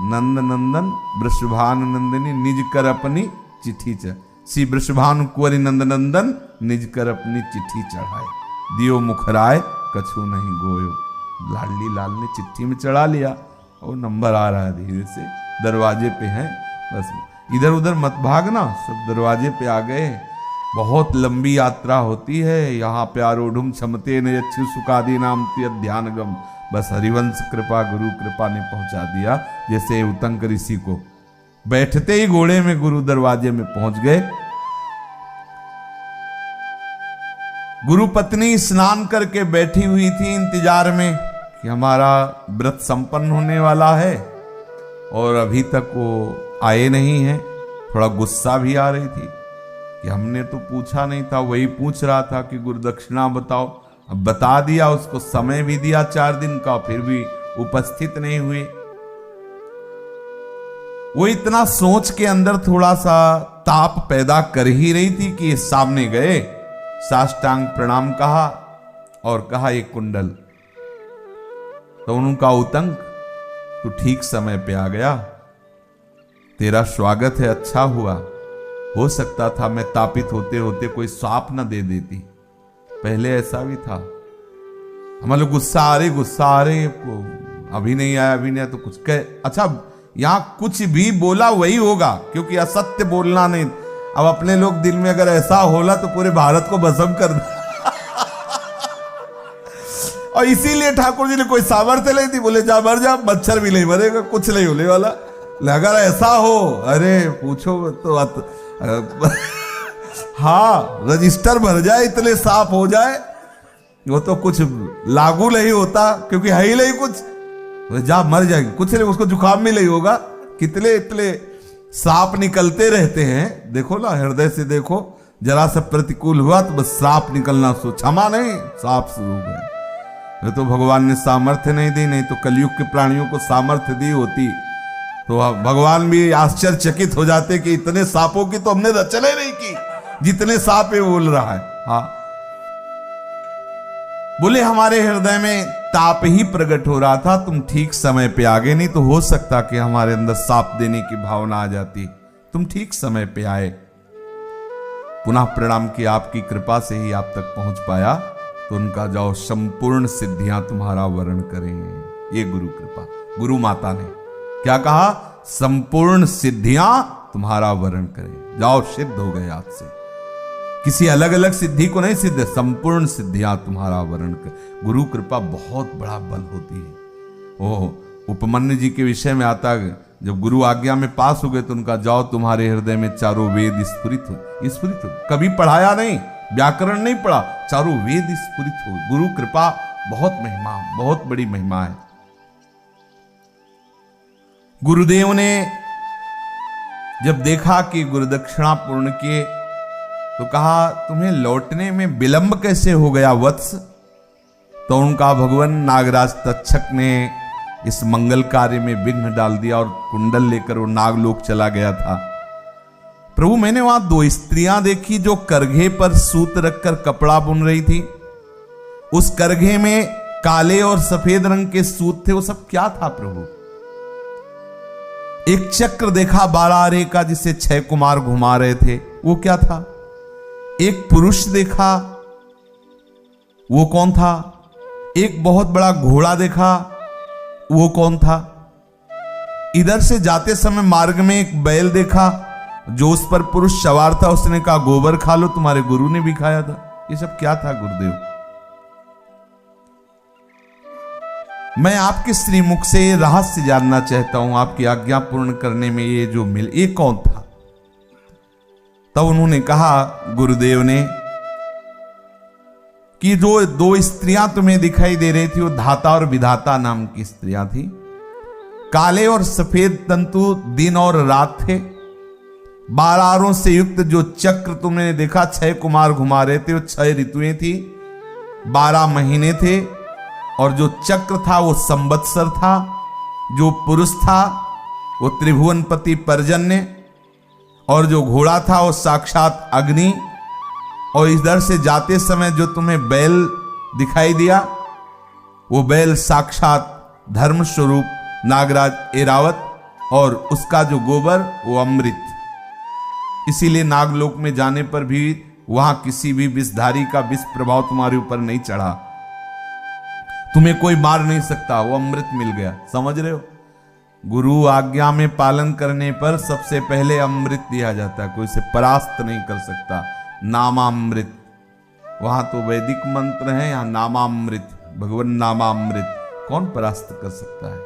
नंद नंदन वृषभान नंदनी निज कर अपनी चिट्ठी श्री वृषभानु कुंवरी नंद नंदन निज कर अपनी चिट्ठी चढ़ाए, दियो मुखराय कछु नहीं गोयो। लाडली लाल ने चिट्ठी में चढ़ा लिया और नंबर आ रहा है धीरे से, दरवाजे पे है, बस इधर उधर मत भागना, सब दरवाजे पे आ गए। बहुत लंबी यात्रा होती है यहाँ पे। आरूढ़ क्षमते ने अच्छी सुखादी नाम ध्यान गम। बस हरिवंश कृपा, गुरु कृपा ने पहुंचा दिया। जैसे उतंक ऋषि को बैठते ही घोड़े में गुरु दरवाजे में पहुंच गए। गुरु पत्नी स्नान करके बैठी हुई थी इंतजार में कि हमारा व्रत संपन्न होने वाला है, और अभी तक वो आए नहीं है। थोड़ा गुस्सा भी आ रही थी कि हमने तो पूछा नहीं था। वही पूछ रहा था कि गुरुदक्षिणा बताओ। अब बता दिया, उसको समय भी दिया 4 दिन का, फिर भी उपस्थित नहीं हुए। वो इतना सोच के अंदर थोड़ा सा ताप पैदा कर ही रही थी कि सामने गए, साष्टांग प्रणाम कहा और कहा ये कुंडल। तो उनका उतंक तू ठीक समय पे आ गया, तेरा स्वागत है, अच्छा हुआ। हो सकता था मैं तापित होते होते कोई सांप न दे देती, पहले ऐसा भी था। हमारे गुस्सा आ रहे अभी नहीं आया, अभी नहीं आया तो कुछ कह। अच्छा यहां कुछ भी बोला वही होगा, क्योंकि असत्य बोलना नहीं। अब अपने लोग दिल में अगर ऐसा होला तो पूरे भारत को भस्म कर दे। और इसीलिए ठाकुर जी ने कोई सामर्थ्य नहीं थी, बोले जा मर जा, मच्छर भी नहीं मरेगा, कुछ नहीं होने वाला। अगर ऐसा हो, अरे पूछो तो हाँ रजिस्टर भर जाए, इतने साफ हो जाए, वो तो कुछ लागू नहीं होता, क्योंकि है ही नहीं कुछ। जा मर जाएगी, कुछ नहीं, उसको जुकाम भी नहीं होगा। कितने इतने सांप निकलते रहते हैं, देखो ना हृदय से देखो, जरा सा प्रतिकूल हुआ तो बस श्राप निकलना, सो क्षमा नहीं, श्राप शुरू हो गए। ये तो भगवान ने सामर्थ्य नहीं दी, नहीं तो कलयुग के प्राणियों को सामर्थ्य दी होती तो भगवान भी आश्चर्यचकित हो जाते कि इतने सांपों की तो हमने रचना ही नहीं की, जितने सांप है बोल रहा है। हाँ, बोले हमारे हृदय में ताप ही प्रकट हो रहा था, तुम ठीक समय पे आ गए, नहीं तो हो सकता कि हमारे अंदर साप देने की भावना आ जाती। तुम ठीक समय पे आए, पुनः प्रणाम किया, आपकी कृपा से ही आप तक पहुंच पाया, तो उनका जाओ संपूर्ण सिद्धियां तुम्हारा वर्ण करेंगे। ये गुरु कृपा, गुरु माता ने क्या कहा, संपूर्ण सिद्धियां तुम्हारा वर्ण करें, जाओ सिद्ध हो गए आज से। किसी अलग अलग सिद्धि को नहीं सिद्ध, संपूर्ण सिद्धियां तुम्हारा वर्ण कर। गुरु कृपा बहुत बड़ा बल होती है। ओह, उपमन्यु जी के विषय में आता है, जब गुरु आज्ञा में पास हो गए तो उनका जाओ तुम्हारे हृदय में चारों वेद स्फुरित हो। कभी पढ़ाया नहीं, व्याकरण नहीं पढ़ा, चारों वेद स्फुरित हो। गुरु कृपा बहुत महिमा, बहुत बड़ी महिमा है। गुरुदेव ने जब देखा कि गुरुदक्षिणा पूर्ण किए तो कहा, तुम्हें लौटने में विलंब कैसे हो गया वत्स? तो उनका भगवान नागराज तक्षक ने इस मंगल कार्य में विघ्न डाल दिया और कुंडल लेकर वो नागलोक चला गया था। प्रभु, मैंने वहां 2 स्त्रियां देखी जो करघे पर सूत रखकर कपड़ा बुन रही थी। उस करघे में काले और सफेद रंग के सूत थे, वो सब क्या था प्रभु? एक चक्र देखा 12 आरे का जिसे 6 कुमार घुमा रहे थे, वो क्या था? एक पुरुष देखा, वो कौन था? एक बहुत बड़ा घोड़ा देखा, वो कौन था? इधर से जाते समय मार्ग में एक बैल देखा, जो उस पर पुरुष सवार था, उसने कहा गोबर खा लो, तुम्हारे गुरु ने भी खाया था। ये सब क्या था गुरुदेव? मैं आपके श्रीमुख से रहस्य जानना चाहता हूं, आपकी आज्ञा पूर्ण करने में ये जो मिल, ये कौन था? तब उन्होंने कहा गुरुदेव ने कि जो 2 स्त्रियां तुम्हें दिखाई दे रही थी वो धाता और विधाता नाम की स्त्रियां थी। काले और सफेद तंतु दिन और रात थे। 12 आरों से युक्त जो चक्र तुमने देखा 6 कुमार घुमा रहे थे, वो 6 ऋतुएं थी, 12 महीने थे। और जो चक्र था वो संवत्सर था, जो पुरुष था वो त्रिभुवनपति पर्जन्य, और जो घोड़ा था वो साक्षात अग्नि। और इधर से जाते समय जो तुम्हें बैल दिखाई दिया, वो बैल साक्षात धर्म स्वरूप नागराज एरावत, और उसका जो गोबर वो अमृत। इसीलिए नागलोक में जाने पर भी वहां किसी भी विषधारी का विष प्रभाव तुम्हारे ऊपर नहीं चढ़ा, तुम्हें कोई मार नहीं सकता, वो अमृत मिल गया। समझ रहे हो? गुरु आज्ञा में पालन करने पर सबसे पहले अमृत दिया जाता है, कोई से परास्त नहीं कर सकता। नामामृत, वहां तो वैदिक मंत्र है, यहां नामामृत, भगवान नामामृत, कौन परास्त कर सकता है?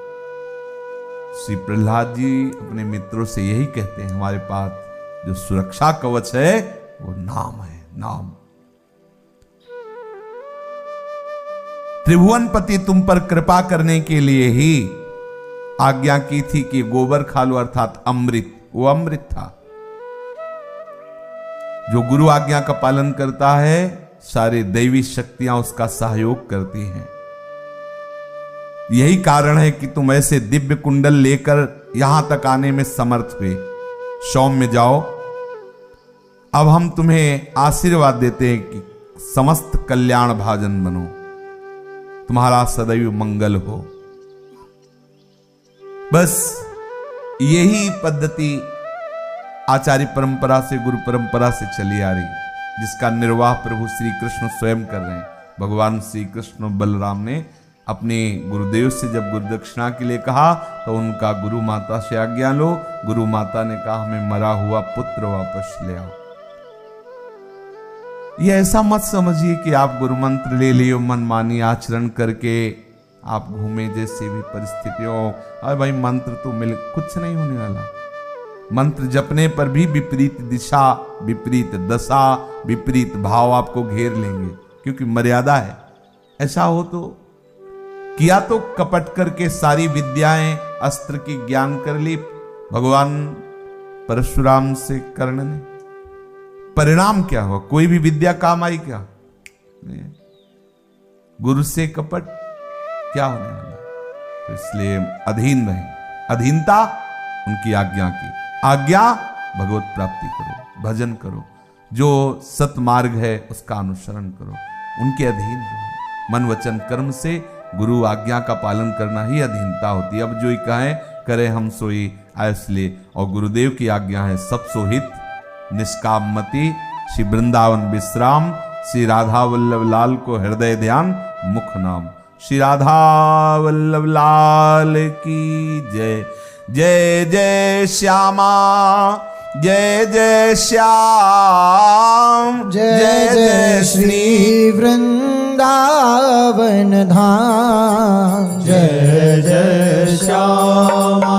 श्री प्रहलाद जी अपने मित्रों से यही कहते हैं, हमारे पास जो सुरक्षा कवच है वो नाम है, नाम। त्रिभुवनपति तुम पर कृपा करने के लिए ही आज्ञा की थी कि गोबर खा लो, अर्थात अमृत। वो अमृत था। जो गुरु आज्ञा का पालन करता है, सारे दैवी शक्तियां उसका सहयोग करती हैं। यही कारण है कि तुम ऐसे दिव्य कुंडल लेकर यहां तक आने में समर्थ हुए। सौम्य जाओ, अब हम तुम्हें आशीर्वाद देते हैं कि समस्त कल्याण भाजन बनो, तुम्हारा सदैव मंगल हो। बस यही पद्धति आचार्य परंपरा से, गुरु परंपरा से चली आ रही, जिसका निर्वाह प्रभु श्री कृष्ण स्वयं कर रहे हैं। भगवान श्री कृष्ण बलराम ने अपने गुरुदेव से जब गुरुदक्षिणा के लिए कहा तो उनका गुरु माता से आज्ञा लो। गुरु माता ने कहा हमें मरा हुआ पुत्र वापस ले आओ। ये ऐसा मत समझिए कि आप गुरु मंत्र ले लियो, मनमानी आचरण करके आप घूमे जैसे भी परिस्थितियों, अरे भाई मंत्र तो मिल, कुछ नहीं होने वाला। मंत्र जपने पर भी विपरीत दिशा, विपरीत दशा, विपरीत भाव आपको घेर लेंगे, क्योंकि मर्यादा है। ऐसा हो तो किया तो कपट करके सारी विद्याएं अस्त्र की ज्ञान कर ली भगवान परशुराम से कर्ण ने, परिणाम क्या हुआ? कोई भी विद्या काम आई क्या? नहीं। गुरु से कपट क्या होने वाला? तो इसलिए अधीन रहे। अधीनता उनकी आज्ञा की। आज्ञा भगवत प्राप्ति करो, भजन करो, जो सतमार्ग है उसका अनुसरण करो, उनके अधीन रहो। मन वचन कर्म से गुरु आज्ञा का पालन करना ही अधीनता होती है। अब जो ही कहें करे हम सोई इसलिए, और गुरुदेव की आज्ञा है सब सोहित निष्काम मति, श्री वृंदावन विश्राम, श्री राधा वल्लभ लाल को हृदय ध्यान मुख नाम। श्री राधा वल्लभ लाल की जय। जय जय श्यामा, जय जय श्याम, जय जय श्री वृंदावन धाम। जय जय श्याम